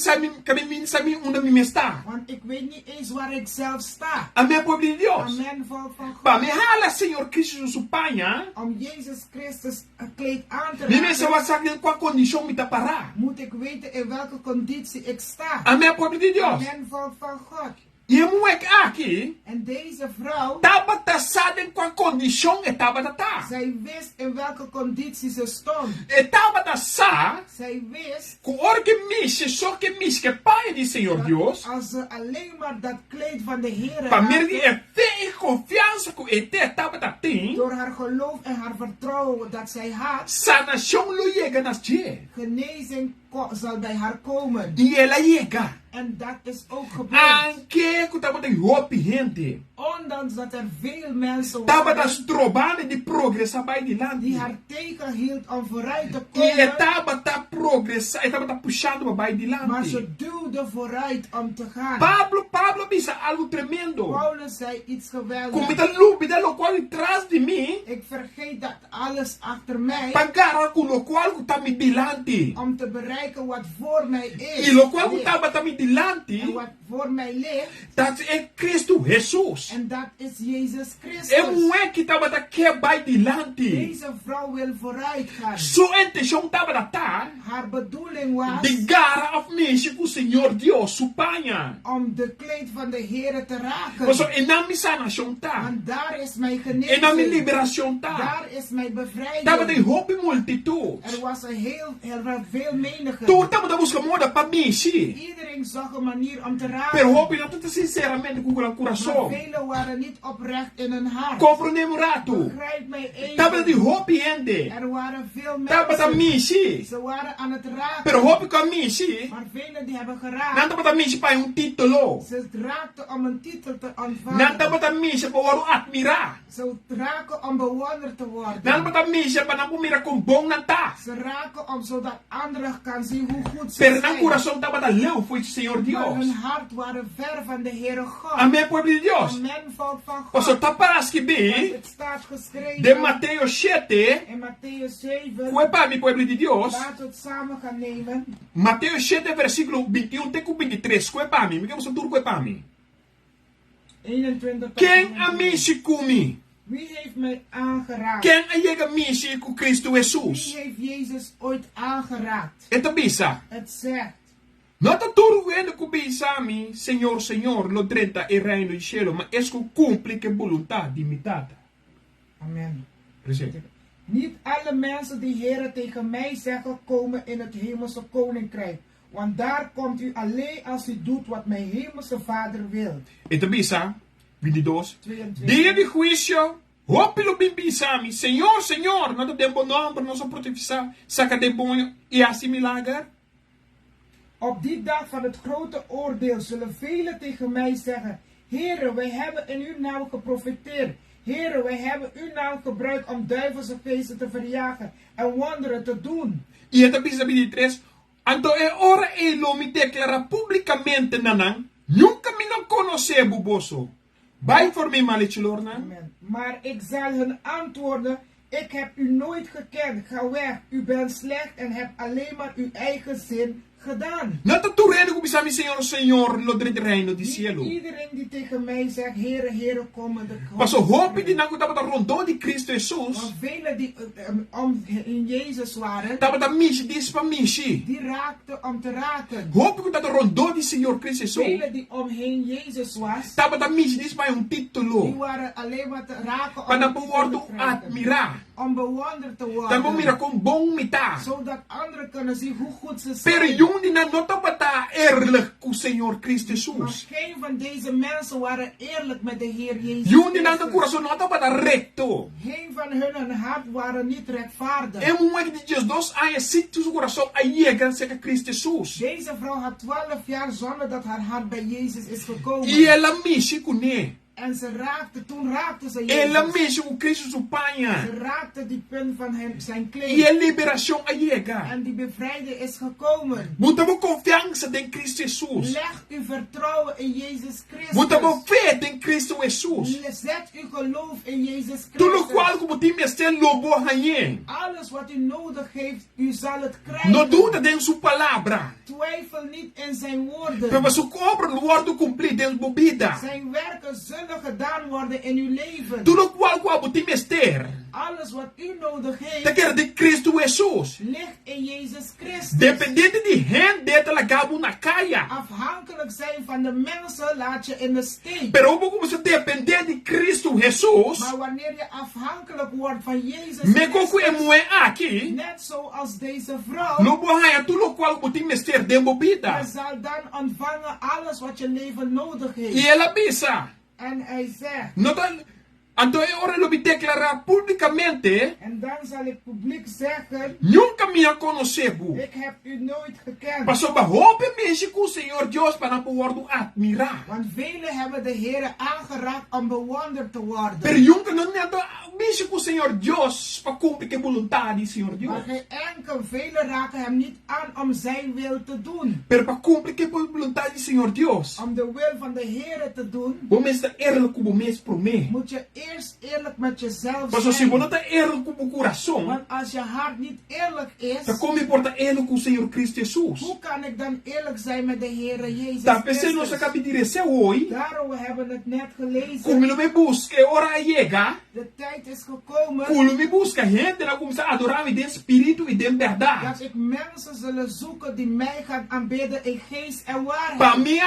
sabe onde me está. Want ik weet niet eens waar ik zelf sta. Amém, povo de Deus. Amen, volk van Para God. me hala, Senhor Cristo, seu pai, hein? Om Jezus Christus een kleed aan te Me me se raken, vai saber qual condição me tá parar. moet ik weten in welke conditie ik sta. Amém, povo de Deus. Amen, volk van God. E eu não é aqui. En deze vrouw, Tava taçada em qual condição e tava tá. zij wist in welke conditie ze stond. E tava taçada Zij wist com hora que mexe, só que mexe que pai de Senhor Deus. als ze alleen maar dat kleed van de Heer Para mim raakte, é ter confiança com ET tava tá tem. door haar geloof en haar vertrouwen dat zij had, Sanação lo chega nas dia. genezing zal bij haar komen. E ela chega. En dat is ook gebeurd. Anche que tava de hope gente. Ondanks dat er veel mensen Tava waren das trobando de progressar bij die land. die haar tegenhield om vooruit te E komen, tava tá progressar, e tava tá puxando bij die land. maar ze duwde vooruit om te gaan. Pablo bisa algo tremendo. Paulus zei iets Como geweldigs. tá lúbida, lo qual traz de mim. Ik vergeet dat alles achter mij Pagara com lo qual tá me dilante. om te bereiken wat voor mij is. E lo qual ligt. tava tá me En dilante. wat voor mij ligt, Dat é Cristo Jesus. en dat is Jezus É Christus. um é que tava tá que bij dilante. Deze vrouw wil vooruit gaan. Sua intenção tava da tá. Haar bedoeling was De gara of mexe com o Senhor Deus, su panha. om de kleed van de Heer te raken. Mas em nome sanação tá. Want daar is mijn Em nome genezing. liberação tá. Daar is mijn Tava de bevrijding. hope multitude. Er was veel menigte. Tu tava da busca moda para mexer. Iedereen zag een manier om te Pero raken. hope não tá sinceramente com o Maar coração. velen waren niet oprecht in hun hart. Compreendemos rato. Begrijp mij Tava de even. hope gente. Er waren veel Tava da mensen. mexer. Ze waren aan het raken. Pero hope com mexer. Maar velen die hebben Não geraakt. tava da mexer para título. Ze raakten om een titel te Não ontvangen. tava da mexer para admirar. Ze raken om bewonderd te Não worden. tava da mexer para não mirar com bom na tá. Ze raken om zodat anderen kan zien hoe goed ze Pero no zijn. coração tava da leu foi o Senhor Maar hun Deus. hart waren ver van de Heere God. Amém, povo de Deus. Amen, volk van God. Pastor, tá parece que Want bem. het staat geschreven De Mateus 7. in Matthäus 7. Foi para mim, povo de Deus. Laten we het samen gaan nemen. Mateus 7, versículo 21 até 23. Foi para mim. Me quer você tudo foi para mim. 21 tot Quem a 23. mexe comigo? Wie heeft mij aangeraakt? Quem a chega mexe com Cristo Wie Jesus? heeft Jezus ooit aangeraakt? Então, bisa. Het zegt, Não tá tudo vendo com bisa mi, Senhor, Senhor, lo 30 e reino do cielo, mas é que cumpre que vontade imitada. amen. Presente. Niet alle mensen die Heere tegen mij zeggen komen in het hemelse koninkrijk. Want daar komt u alleen als u doet wat mijn hemelse Vader wil. Então, bisa, 22. 22. Dia de juicio, hopilo bimbisami, Senhor, Senhor, nós temos bom nome, nós profetizar, saca de bom e assimilar. Op die dag van het grote oordeel zullen velen tegen mij zeggen: Heere, wij hebben in uw naam geprofeteerd. Heere, wij hebben uw naam gebruikt om duivelse geesten te verjagen en wonderen te doen. E então, bisa 23. Então é hora ele me declarar publicamente, nanang, nunca me não conhecer, buboso. Vai voor mij, malichilorna. Amen. Maar ik zal hun antwoorden: ik heb u nooit gekend. Ga weg, u bent slecht en hebt alleen maar uw eigen zin gedaan. Nata tu reino com bisami Senhor, Senhor, no de reino di cielo. Iedereen die tegen mij zegt: Heere, Heere, kom in de Mas o hope de não tava da rondon de Cristo Jesus. Want velen die in Jezus waren, Tava da mishi dis pa mishi. die raakten om te raken. Hope que da rondon de Senhor Cristo Jesus. Velen die omheen Jezus was, Tava da mishi dis pa die título. waren alleen maar te raken om Para een titel bewordo te krijgen. admirar. Om bewonderd te Dan mo mira worden. com bom mita. Zodat anderen kunnen zien hoe goed ze Pero zijn. yung di na nota bata eerlijk com Senhor Cristo Maar Jesus. geen van deze mensen waren eerlijk met de Heer Jezus Yung di na Christus. coração nota bata recto. Geen van hun hart waren niet rechtvaardig. É um de Deus dos anos sítio seu coração aí é que Cristo Jesus. Deze vrouw had 12 jaar zonder dat haar hart bij Jezus is gekomen. E ela mexe com ele. En toen raakte ze Ela Jezus. mexe com Cristo seu pai. Ze raakte die punt van zijn E kleed. a liberação aí é. En die bevrijding is gekomen. Botamos confiança em Cristo Jesus. Leg uw vertrouwen in Jezus Christus. Botamos fé em Cristo Jesus. Zet uw geloof in Jezus Tudo qual Christus. como time este lobo hanyen. Alles wat u nodig heeft, u zal het krijgen. Não duda de sua palavra. Twijfel niet in zijn woorden. Pero su obra o word cumprido em bobida. Zijn werken zullen gedaan worden in uw leven. Tudo qual como time ester. Alles wat u nodig Te heeft, quer de Cristo Jesus. ligt in Jezus Christus. Dependente de gente de la gabu na caia. Afhankelijk zijn van de mensen laat je in de steek. Pero como se depender de Cristo Jesus. Maar wanneer je afhankelijk wordt van Jezus Me coco é Christus, moe aqui. net zoals deze vrouw, Lobo hanha tudo qual como time ester de bobida. je zal dan ontvangen alles wat je leven nodig E heeft. ela bisa. En hij zegt, Então é hora de declarar publicamente. en dan zal ik publiek zeggen, Nunca me conhecer. ik heb u nooit gekend. Passou para roupa mexe com o Senhor Deus para poder admirar. Want velen hebben de Heer aangeraakt om bewonderd te worden. Pero nunca não mexe com o Senhor Deus para cumprir a vontade do Senhor Deus. Maar geen enkel, velen raken hem niet aan om zijn wil te doen. Pero para cumprir a vontade do Senhor Deus. Om de wil van de Heer te doen, Vamos estar eerlijk com o mês pro mês. moet je eerst eerlijk met jezelf Mas se você zijn. não está eerlijk com o coração, Want als je hart niet eerlijk is, então como importa eerlijk com o Senhor Cristo Jesus? hoe kan ik dan eerlijk zijn met de Heer Jezus Tá pensando nós Christus? acabamos de dizer hoje, Daarom we hebben het net gelezen. como ele me busca, é hora chega. De tijd is gekomen Como me busca gente, nós começar a adorar em espírito e em verdade. dat ik mensen zullen zoeken die mij gaan aanbidden in geest en Para waarheid. mim,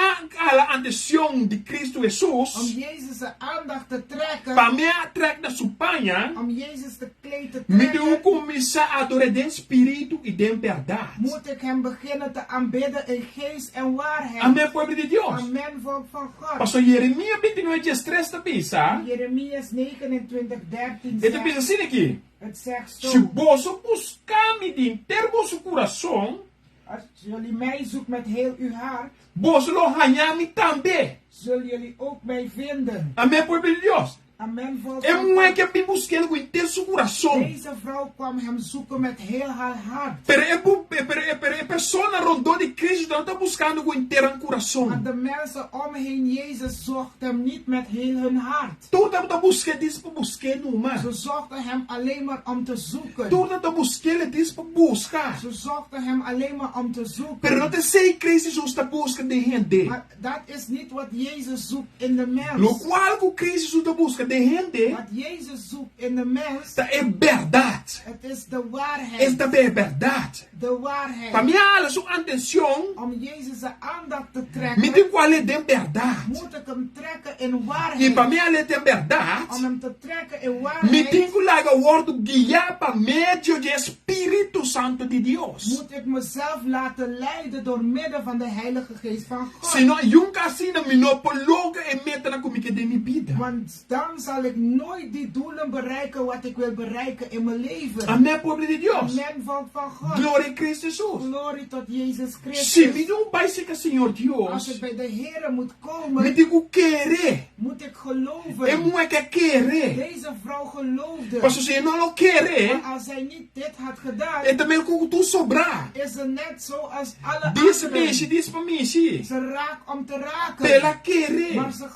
a atenção de Cristo Om Jesus, Jezus de aandacht te trekken. para mim, atrair da sua panha, Om Jezus de kleed te me deu trekken. começar a adorar em espírito e em verdade. Moet ik hem beginnen te aanbidden in geest en waarheid. Amém, povo de Deus. Amen, volk van God. Pastor Jeremias 29:3 tá pensa. Jeremias 29:13 Ele pensa zegt, assim aqui. het zegt Se zo. você buscar-me de inteiro vosso coração, Als jullie mij zoekt met heel uw hart, você lo ganhar-me também. zullen jullie ook mij vinden. Amém, povo de Deus. Amen, volk É van muito God. que me busquei com inteiro seu coração. Deze vrouw kwam hem zoeken met heel haar hart. Pero a pessoa rondou de Cristo não está buscando com inteiro Maar coração. de mensen omheen Jezus zochten hem niet met heel hun hart. Tudo está buscando isso para buscar no mar. Ze zochten hem alleen maar om te zoeken. Tudo está buscando isso para buscar. Ze zochten hem alleen maar om te Pero não zoeken. te sei Cristo Jesus está buscando de gente. Maar dat is niet wat Jezus zoekt in de Lo mens. qual que Cristo Jesus está buscando de gente, Wat Jezus zoekt in de mens, dat é verdade. het is de waarheid. Esta é verdade. De waarheid. Para mim, a sua atenção, Om Jezus zijn aandacht te me trekken, tem qual é de verdade. moet ik hem trekken in E waarheid. para mim, ela tem Om verdade. hem te trekken in Me waarheid, tem que largar o word guiar para meio de Espírito Santo de Deus. moet ik mezelf laten leiden door middel van de Heilige Geest van God. Senão, nunca assim me não pologa e meta na comigo de minha vida. Want dan zal ik nooit die doelen bereiken wat ik wil bereiken in mijn leven. Amém, povo de Deus. Amen, volk van God. Glória a Cristo Jesus. Glorie tot Jezus Se Christus. me não vai ser que Senhor Als Deus, ik bij de Heer moet me komen, digo querer. moet ik É geloven. muito que querer. Deze vrouw geloofde. Mas se não querer, Maar als zij niet dit had gedaan, é também como tu sobrar. is ze net zoals alle Diz anderen. mexe, diz para mim, se. Ze raakt om te raken. Pela querer. Maar ze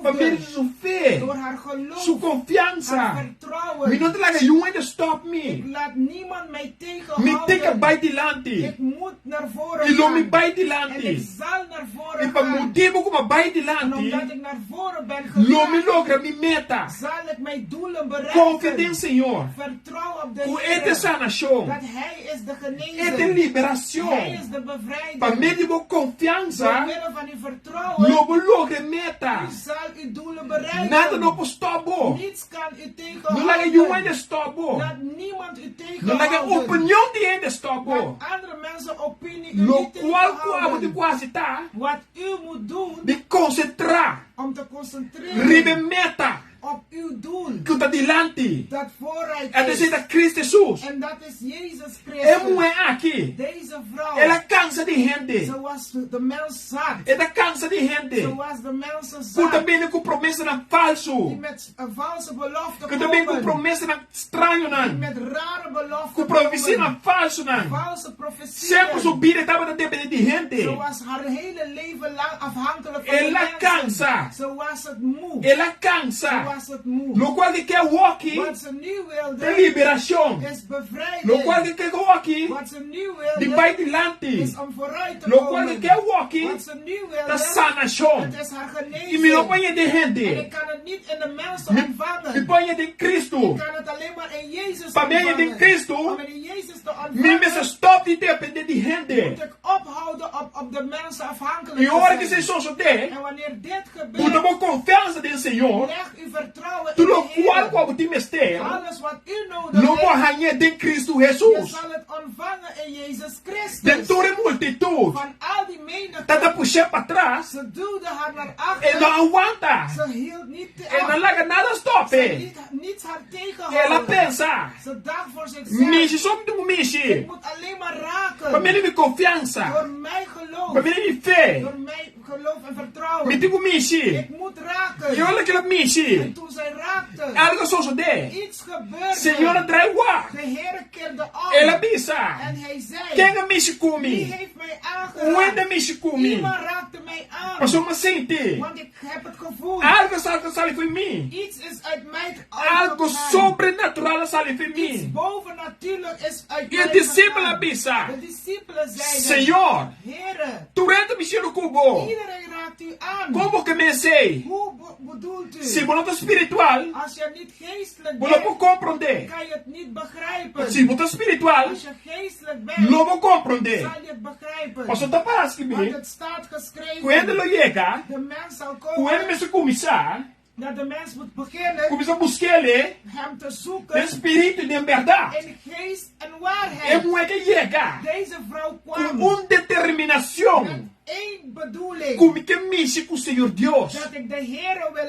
Para ver geloofde. sua fé. Door haar geloof, Sua haar confiança. vertrouwen. Me não te larga, you ainda stop Ik me. laat niemand mij Me tem que tegenhouden. vai dilante. Ik moet naar voren E não me gaan. vai En ik dilante. zal naar E voren para gaan. motivo como vai En omdat dilante, ik naar voren ben não me gegaan, logra me meta. zal ik mijn doelen Confia em bereiken. Senhor. Vertrouw op de Com Heer. esta sanação, Dat Hij is de esta genezer. liberação, Hij is de para bevrijder. mim de Door confiança, middel van uw vertrouwen, não logra meta. u zal uw doelen bereiken. Nada não postobo. Niets kan u Não larga you tegenhouden. ainda stobo. Dat niemand u Não larga tegenhouden. opinião de ainda Dat stobo. andere mensen opinie u No niet qual qual de tegenhouden. quase tá Wat u moet doen de concentrar, om te concentreren ribe meta, op uw doel. que tá dilante. Dat vooruit É dizer is. da Cristo Jesus. En dat is Jezus É Christus. muito aqui. Deze vrouw, Ela cansa de gente. ze was de mens zat. Ela cansa de Ze gente. was de mensen Que zat. também com promessa na Die falso. met een valse belofte Que também com komen. promessa na estranho Die não. met rare beloften Com profecia komen. na falso não. Valse profetieën. Sempre subir estava na depender de gente. Ze was haar hele leven lang afhankelijk van de Ela mensen. cansa. Ze was het moe. Ela Ze cansa. was het moe. No qual que quer walk, Wat ze nu de wilde liberação. is bevrijding. No qual que quer walk, Wat ze nu de wilde vai dilante. is om vooruit te No qual komen. que quer walk, Wat ze nu da wilde, sanação. het is haar E me não genezing. põe de En ik gente. kan het niet in de mensen Me ontvangen. põe de Cristo. Ik kan het alleen maar in Jezus Para mim é de ontvangen. Cristo. Om in Jezus te Me ontvangen, me stop de depender de moet gente. ik ophouden op de mensen afhankelijk E hora que te você zijn. só der, En wanneer dit tu gebeurt, dá confiança no Senhor. leg uw vertrouwen in Tudo de qual Heer. qual te mestre. Alles wat u nodig Não vou heeft, arranhar de Cristo je Jesus. zal het ontvangen in Jezus Christus. Dentro da multitude. Van al die Tata menigte, puxar para trás. ze duwde haar naar E não achter. aguenta. Ze hield niet E não af. larga nada Ze stop. liet niets haar Ela tegenhouden. pensa. Ze dacht voor zichzelf, Mishi, só me ik mishi. moet alleen maar Para mim raken. ele me confiança. Door mijn geloof. Para mim ele me fé. Door mijn geloof en Me vertrouwen. digo mishi. Ik moet raken. E olha aquela En mishi. toen zij raakte, Algo só der. iets gebeurde. Senhora Draiwa. De Heer keerde om. Ela bisa. En hij zei, Quem é mishi wie comi? heeft mij Onde aangeraakt? mishi comi? Iemand raakte mij aan. Mas eu me senti. Want ik heb het gevoel. Algo sale foi mim. Iets is uit mij Algo uitgegaan. sobrenatural sale foi Iets mim. bovennatuurlijk is uit E mij a discípula gegaan. bisa. De discipelen zeiden, Senhor, Heere, tu renta mexer no cubo. iedereen raakt u aan. Como que me sei? Hoe bedoelt u? Se você é espiritual, Als je niet geestelijk você não bent, compreender. kan je het niet begrijpen. Se você é espiritual, Als je geestelijk bent, não vou compreender. zal je het begrijpen. Mas eu tô parando que Want me. het staat geschreven, Quando ele chega, de mens zal quando komen, ele começar, dat de mens moet beginnen começa a buscar ele, hem te o zoeken espírito de verdade. in geest en É waarheid. muito que chega Deze vrouw com kwam determinação, met één bedoeling. como que mexe com o Senhor Deus. Dat ik de Heer wil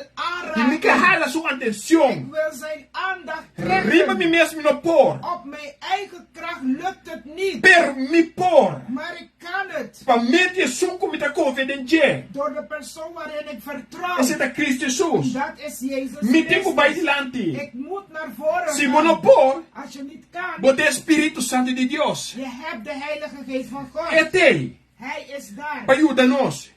E me que aanraken. rala sua Ik atenção. wil zijn aandacht Rima trekken. me mesmo no por. Op mijn eigen kracht lukt het niet. Per me por. Maar ik kan het. Para mim, Jesus como está confidente. Door de persoon waarin ik vertrouw. Esse é da Cristo Jesus. Dat is Jezus Me tenho vai Christus. dilante. Ik moet naar voren Se gaan. monopor, Als je niet kan, bote Espírito Santo de Deus. je hebt de Heilige Geest van God. Etei, Hij is daar para ajudar nós.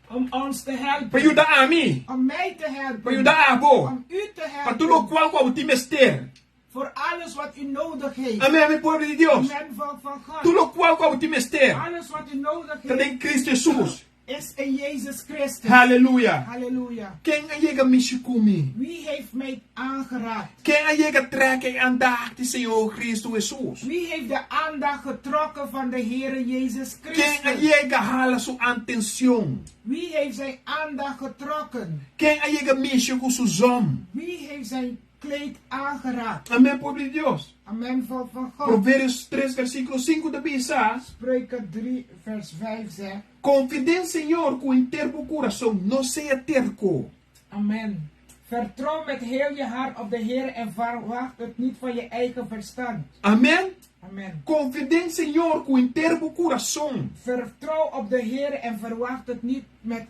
om ons te Para helpen. ajudar a mim. Om mij te Para helpen. ajudar a avó. Om u te Para tudo helpen. qual qual te mester. Voor alles wat u nodig heeft. Amém, meu povo de Deus. Amen, volk van God. Tudo qual qual te mester. Alles wat u nodig Está heeft em Cristo Jesus. is in Jezus Christus. Halleluja. Halleluja. Ken a je mishi kumi. Wie heeft mij aangeraakt? Ken a je trekken aan daad die Senhor Cristo Jesus. Wie heeft de aandacht getrokken van de Heere Jezus Christus? Ken a je hala su atención. Wie heeft zijn aandacht getrokken? Ken a je mishi kusuzom. Wie heeft zijn kleed aangeraakt? Amém, pobre de Deus. Amen, volk van God. Provérbios 3, versículo 5 de Bisa. Spreuken 3, vers 5 zegt. Confie em Senhor com inteiro coração, não seja terco. Amen. Vertrouw met heel je hart op de Heer en verwacht het niet van je eigen verstand. Amém? Amen. Confie em Senhor com inteiro coração. Vertrouw op de Heer en verwacht het niet met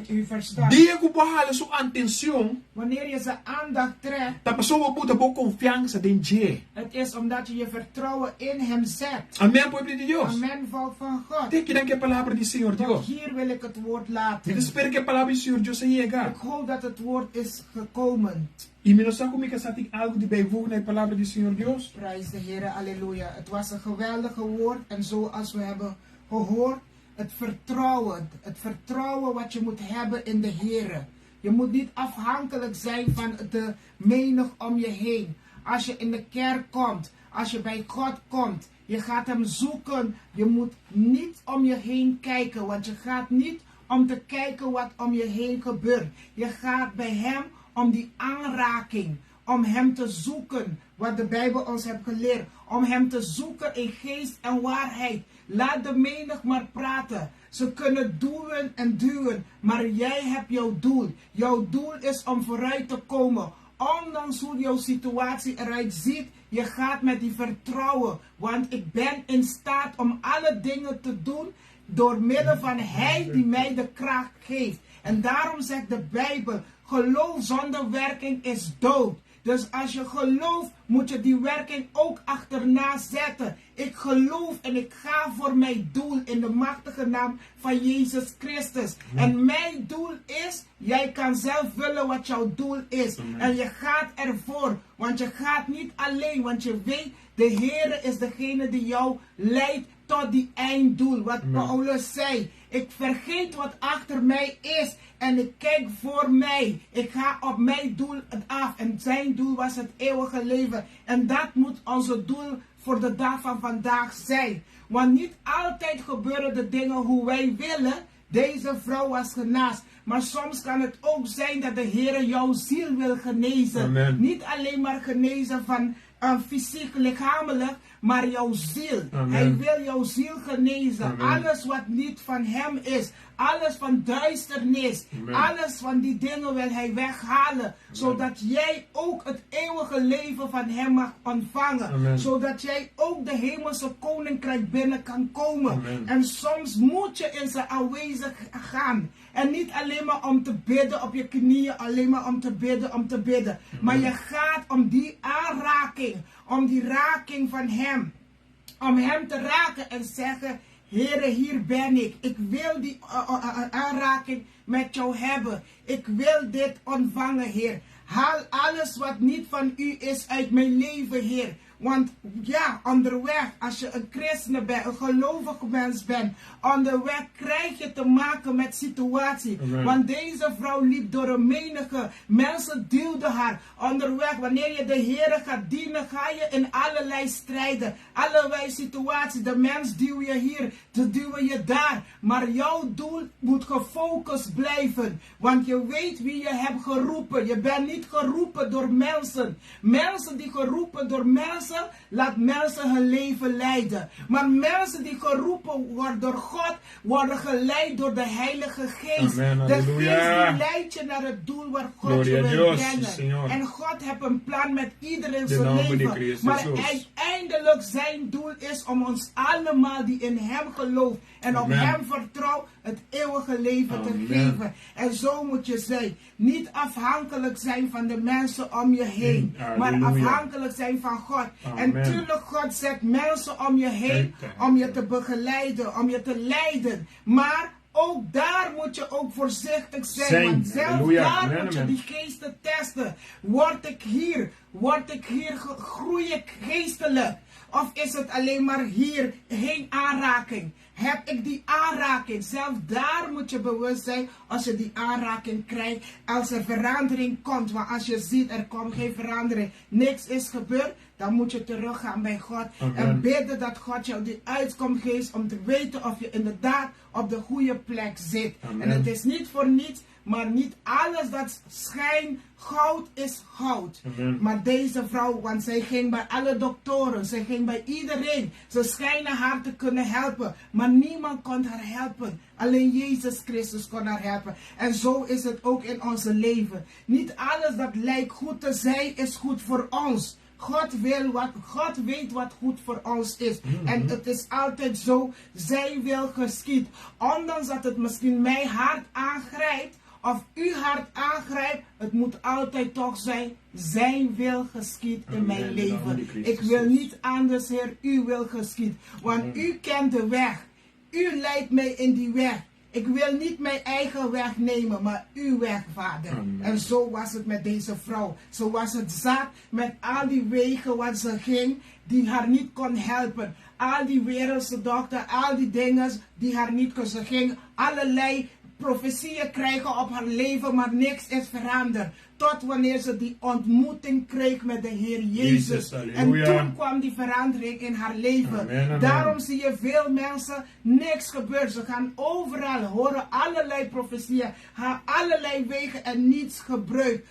uw verstand. Diego bahala sua atenção. Wanneer je zijn aandacht trekt, Da pessoa bota boa confiança em Je. het is omdat je je vertrouwen in hem zet. Amém, pobre de Deus. Amen, volk van God. Tem que dar que a palavra do Senhor Tot Deus. hier wil ik het woord Eu laten. espero que a palavra do Senhor Deus chegue. Ik hoop dat het woord is gekomen. E me não sabe como é que essa tem algo de bijvoegen na palavra do Senhor Deus. Prijs de Heer, halleluja. Het was een geweldige woord en zoals we hebben gehoord, het vertrouwen wat je moet hebben in de Heer. Je moet niet afhankelijk zijn van de menig om je heen. Als je in de kerk komt, als je bij God komt, je gaat hem zoeken. Je moet niet om je heen kijken, want je gaat niet om te kijken wat om je heen gebeurt. Je gaat bij hem om die aanraking, om hem te zoeken, wat de Bijbel ons heeft geleerd. Om hem te zoeken in geest en waarheid. Laat de menig maar praten. Ze kunnen duwen en duwen, maar jij hebt jouw doel. Jouw doel is om vooruit te komen. Ondanks hoe jouw situatie eruit ziet, je gaat met die vertrouwen. Want ik ben in staat om alle dingen te doen door middel van Hij die mij de kracht geeft. En daarom zegt de Bijbel, geloof zonder werking is dood. Dus als je gelooft, moet je die werking ook achterna zetten. Ik geloof en ik ga voor mijn doel in de machtige naam van Jezus Christus. En mijn doel is, jij kan zelf willen wat jouw doel is. En je gaat ervoor, want je gaat niet alleen, want je weet, de Heer is degene die jou leidt tot die einddoel. Wat Paulus zei, ik vergeet wat achter mij is en ik kijk voor mij. Ik ga op mijn doel af en zijn doel was het eeuwige leven. En dat moet onze doel voor de dag van vandaag zijn. Want niet altijd gebeuren de dingen hoe wij willen. Deze vrouw was genaast. Maar soms kan het ook zijn dat de Heer jouw ziel wil genezen. Amen. Niet alleen maar genezen van fysiek, lichamelijk, maar jouw ziel. Amen. Hij wil jouw ziel genezen. Amen. Alles wat niet van hem is. Alles van duisternis. Amen. Alles van die dingen wil hij weghalen. Amen. Zodat jij ook het eeuwige leven van hem mag ontvangen. Amen. Zodat jij ook de hemelse koninkrijk binnen kan komen. Amen. En soms moet je in zijn aanwezig gaan. En niet alleen maar om te bidden op je knieën. Alleen maar om te bidden, Amen. Maar je gaat om die aanraking. Om die raking van hem. Om hem te raken en zeggen, Heere, hier ben ik. Ik wil die aanraking met jou hebben. Ik wil dit ontvangen, Heer. Haal alles wat niet van u is uit mijn leven, Heer. Want ja, onderweg, als je een christen bent, een gelovig mens bent, onderweg krijg je te maken met situatie. Amen. Want deze vrouw liep door een menige, mensen duwden haar. Onderweg, wanneer je de Heer gaat dienen, ga je in allerlei strijden, allerlei situaties. De mens duw je hier, te duwen je daar. Maar jouw doel moet gefocust blijven. Want je weet wie je hebt geroepen. Je bent niet geroepen door mensen. Mensen die geroepen door mensen, laat mensen hun leven leiden. Maar mensen die geroepen worden door God, worden geleid door de Heilige Geest. Amen, de halleluja. Geest die leidt je naar het doel waar God Gloria je a wil Dios, brengen. Señor. En God heeft een plan met iedereen De zijn naam van leven. Christus Maar Jezus. uiteindelijk zijn doel is om ons allemaal die in hem geloven en op Amen. hem vertrouwen het eeuwige leven Amen. te geven. En zo moet je zijn. Niet afhankelijk zijn van de mensen om je heen. Maar Halleluja. afhankelijk zijn van God. Amen. En tuurlijk, God zet mensen om je heen. Om je te begeleiden. Om je te leiden. Maar ook daar moet je ook voorzichtig zijn. Want zelfs Halleluja. daar Amen, moet je amen. die geesten testen. Word ik hier? Groei ik geestelijk? Of is het alleen maar hier, geen aanraking? Heb ik die aanraking? Zelf daar moet je bewust zijn als je die aanraking krijgt. Als er verandering komt. Want als je ziet er komt geen verandering. Niks is gebeurd. Dan moet je teruggaan bij God. Amen. En bidden dat God jou die uitkomst geeft. Om te weten of je inderdaad op de goede plek zit. Amen. En het is niet voor niets. Maar niet alles dat schijnt goud is goud. Amen. Maar deze vrouw, want zij ging bij alle doktoren, zij ging bij iedereen. Ze schijnen haar te kunnen helpen, maar niemand kon haar helpen. Alleen Jezus Christus kon haar helpen. En zo is het ook in onze leven. Niet alles dat lijkt goed te zijn, is goed voor ons. God weet wat goed voor ons is. En het is altijd zo, zij wil geschied. Ondanks dat het misschien mijn hart aangrijpt, of uw hart aangrijpt, het moet altijd toch zijn, zijn wil geschied in mijn leven. Ik wil niet anders, Heer, uw wil geschied. Want u kent de weg. U leidt mij in die weg. Ik wil niet mijn eigen weg nemen, maar uw weg, Vader. Amen. En zo was het met deze vrouw. Zo was het zat met al die wegen wat ze ging, die haar niet kon helpen. Al die wereldse dokter, al die dingen die haar niet kon. Ze ging allerlei profetieën krijgen op haar leven, maar niks is veranderd. Tot wanneer ze die ontmoeting kreeg met de Heer Jezus. En toen kwam die verandering in haar leven. Amen, amen. Daarom zie je veel mensen, niks gebeurt. Ze gaan overal, horen allerlei profetieën, gaan allerlei wegen en niets gebeurt.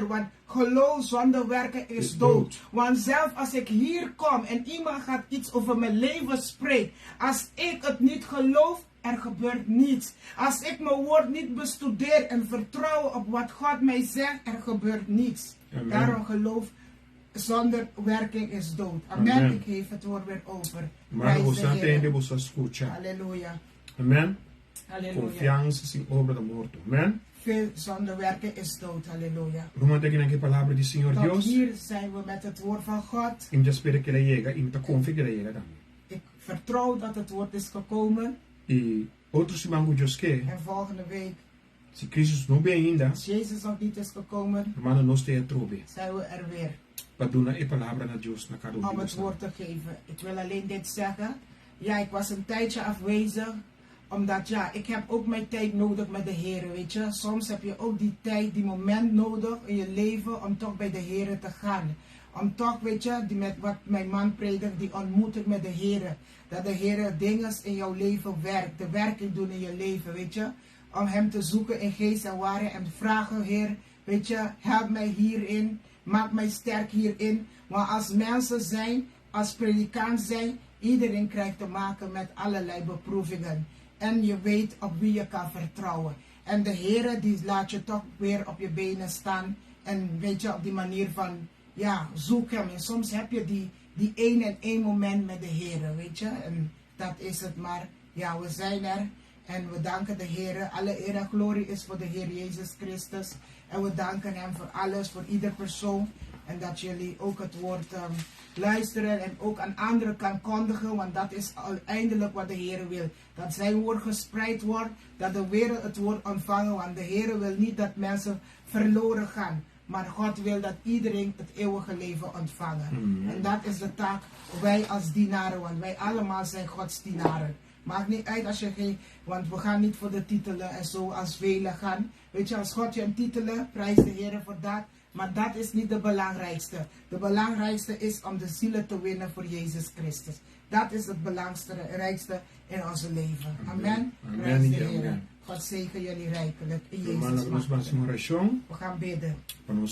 Want geloof zonder werken is dood. Want zelf als ik hier kom en iemand gaat iets over mijn leven spreken, als ik het niet geloof, er gebeurt niets. Als ik mijn woord niet bestudeer en vertrouw op wat God mij zegt, er gebeurt niets. Amen. Daarom geloof zonder werking is dood. Amen. Amen. Ik geef het woord weer over. Maar Prijs we de staan Heer. in de escucha. Halleluja. Amen. Halleluja. Confiança sem obra da morte. Amen. Veel zonder werken is dood. Halleluja. Vamos ter aqui a palavra do Senhor Tot Deus. hier zijn we met het woord van God. E me espera que ele llegue e me confia que ele llegue também. Ik vertrouw dat het woord is gekomen. E outros irmãos Deus que En volgende week, se Cristo não bem ainda, als Jezus nog niet is gekomen, irmão nós te trobe. zijn we er weer. Para dar a palavra na Deus na cada Om het woord te geven. Ik wil alleen dit zeggen. Ja, ik was een tijdje afwezig. Omdat ja, ik heb ook mijn tijd nodig met de Heer, weet je. Soms heb je ook die tijd, die moment nodig in je leven om toch bij de Heer te gaan. Om toch, weet je, die met wat mijn man predikt, die ontmoeting met de Heer. Dat de Heer dingen in jouw leven werkt, de werking doen in je leven, weet je. Om Hem te zoeken in geest en waarheid en vragen, Heer, weet je, help mij hierin. Maak mij sterk hierin. Want als mensen zijn, als predikant zijn, iedereen krijgt te maken met allerlei beproevingen. En je weet op wie je kan vertrouwen. En de Heer die laat je toch weer op je benen staan. En weet je, op die manier van, ja, zoek Hem. En soms heb je die 1 en 1 moment met de Heer, weet je. En dat is het maar. Ja, we zijn er. En we danken de Heer. Alle eer en glorie is voor de Heer Jezus Christus. En we danken Hem voor alles, voor ieder persoon. En dat jullie ook het woord luisteren en ook aan anderen kan kondigen. Want dat is uiteindelijk wat de Heer wil. Dat zijn woord gespreid wordt. Dat de wereld het woord ontvangen. Want de Heer wil niet dat mensen verloren gaan. Maar God wil dat iedereen het eeuwige leven ontvangen. En dat is de taak. Wij als dienaren. Want wij allemaal zijn Gods dienaren. Maakt niet uit als je geen... Want we gaan niet voor de titelen en zo als velen gaan. Weet je, als God je een titelen, prijs de Heer voor dat. Maar dat is niet de belangrijkste. De belangrijkste is om de zielen te winnen voor Jezus Christus. Dat is het belangrijkste in onze leven. Amen. Prijs de Heer. God zegen jullie rijkelijk. In Jezus' naam. We gaan bidden. Om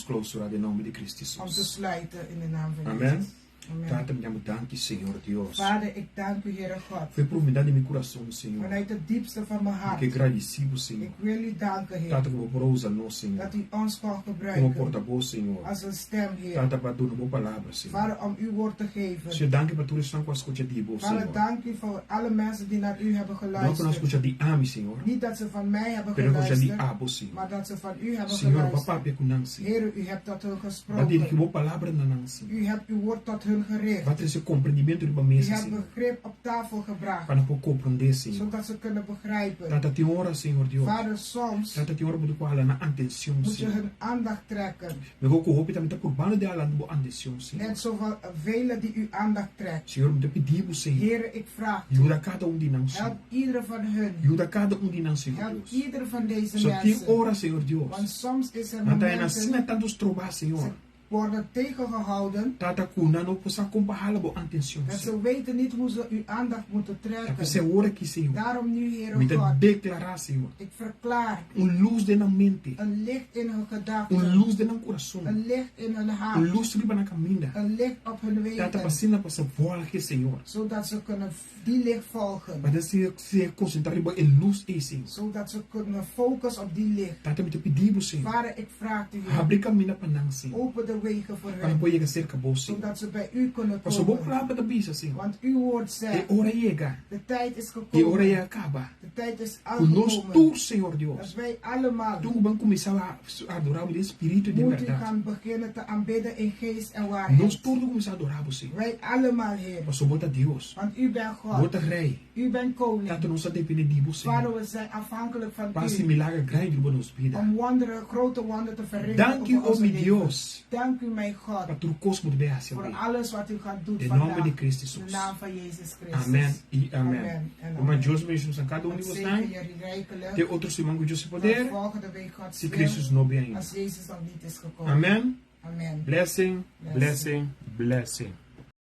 te sluiten in de naam van Amen. Jezus. Amen. Tata, me bedanke, Senhor Deus. Vader, ik dank u, Heere God. Foi profundidade in meu coração, Senhor. Vanuit het diepste van mijn hart. Que agradecido, Senhor. Ik wil u danken, Heer. Tata, como prosa nós, Senhor. Dat u ons kan Como gebruiken. porta-voz, Senhor. Als een stem, Heer. Tata, para dar uma boa palavra, Senhor. Vader, om uw woord te geven. Senhor, dank u para todos que estão com de boa, Vader, Senhor. dank u voor alle mensen die naar u hebben Não para nós geluisterd. escutar de ame, Senhor. Niet dat ze van mij hebben Pero nós já de geluisterd, abo, Senhor. maar dat ze van u hebben Senhor, geluisterd. papa, é com nós, Senhor. Heer, u hebt tot hun Para dir que gesproken. boa palavra na nós, Senhor. U hebt uw woord tot hun hun gericht. Wat is het compreendimento de Je mesa, hebt Senhor? begrip op tafel gebracht. Para poder compreender, Senhor. Zodat ze kunnen begrijpen. Tata te ora, Senhor Deus. Vader, soms Tata te ora moet ik wel na atenção, moet je Senhor. hun aandacht trekken. Me go ko hopi tamita por bano de ala bo atenção, Senhor. Net zoals velen die uw aandacht trekt. Senhor, moet ik pedir, Senhor. Heer, ik vraag u. Juda cada di nang, Senhor. Help ieder van hun. Juda cada di nang, Senhor Help Deus. ieder van deze Só tem mensen. ora, Senhor Deus. Want soms is er Want hij na momenten sina tantos trobar, Senhor. ze worden tegengehouden. Tata kuna no posa compahala bo atenção, En Senhor. ze weten niet hoe ze uw aandacht moeten Tata se trekken. ora aqui, Senhor. Daarom nu, Heer Me God, declarar, Senhor. ik verklaar Luz de na mente. een licht in hun gedachten. Luz de na coração. Een licht in hun hart. Luz riba na caminda. Een licht op hun Tata wegen. pasina passa volge, Senhor. Zodat ze kunnen die licht volgen. Maar dat se concentrar riba luz e, Senhor. Zodat ze kunnen focussen op die licht. Tata me te pedir, Senhor. Vader, ik vraag u, Heer, Abre caminho panang, Senhor. open de wegen voor Para hen. poder cerca bolsa, Senhor. Zodat ze bij u kunnen Paso bo komen. klapa da bisa, Senhor. Want uw woord E zegt, ora chega. de tijd is E ora gekomen. acaba. De tijd is O nosso aangekomen. tour, Senhor Dat Deus. wij allemaal Tu vamos começar a adorar o Espírito de moeten verdade. gaan beginnen te aanbidden in geest en Nós waarheid. todos começar a adorar o Senhor. Wij allemaal, Heer. Paso bota Deus. Want u bent God. Bota rei. U bent koning. Tato não se depende de você. Vader, we zijn afhankelijk van Passe u. milagre grande op nos vida. Om wonderen, grote wonderen te verrichten Dank u, op onze meu leven. Deus. Dank u, mijn God. Para tu cosmo de beação. Voor alles wat u gaat doen In vandaag. nome de Cristo In de Jesus. naam van Jezus Christus. Amen e Amen. amen. En Irmã amen. Deus beijos a cada um de God vocês. zegen jullie rijkelijk. Tem outros irmãos que Deus se Tot poder. volgende week God Se wil, Cristo não bem ainda. als Jezus nog niet is gekomen. Amen. Amen. Blessing, blessing, blessing.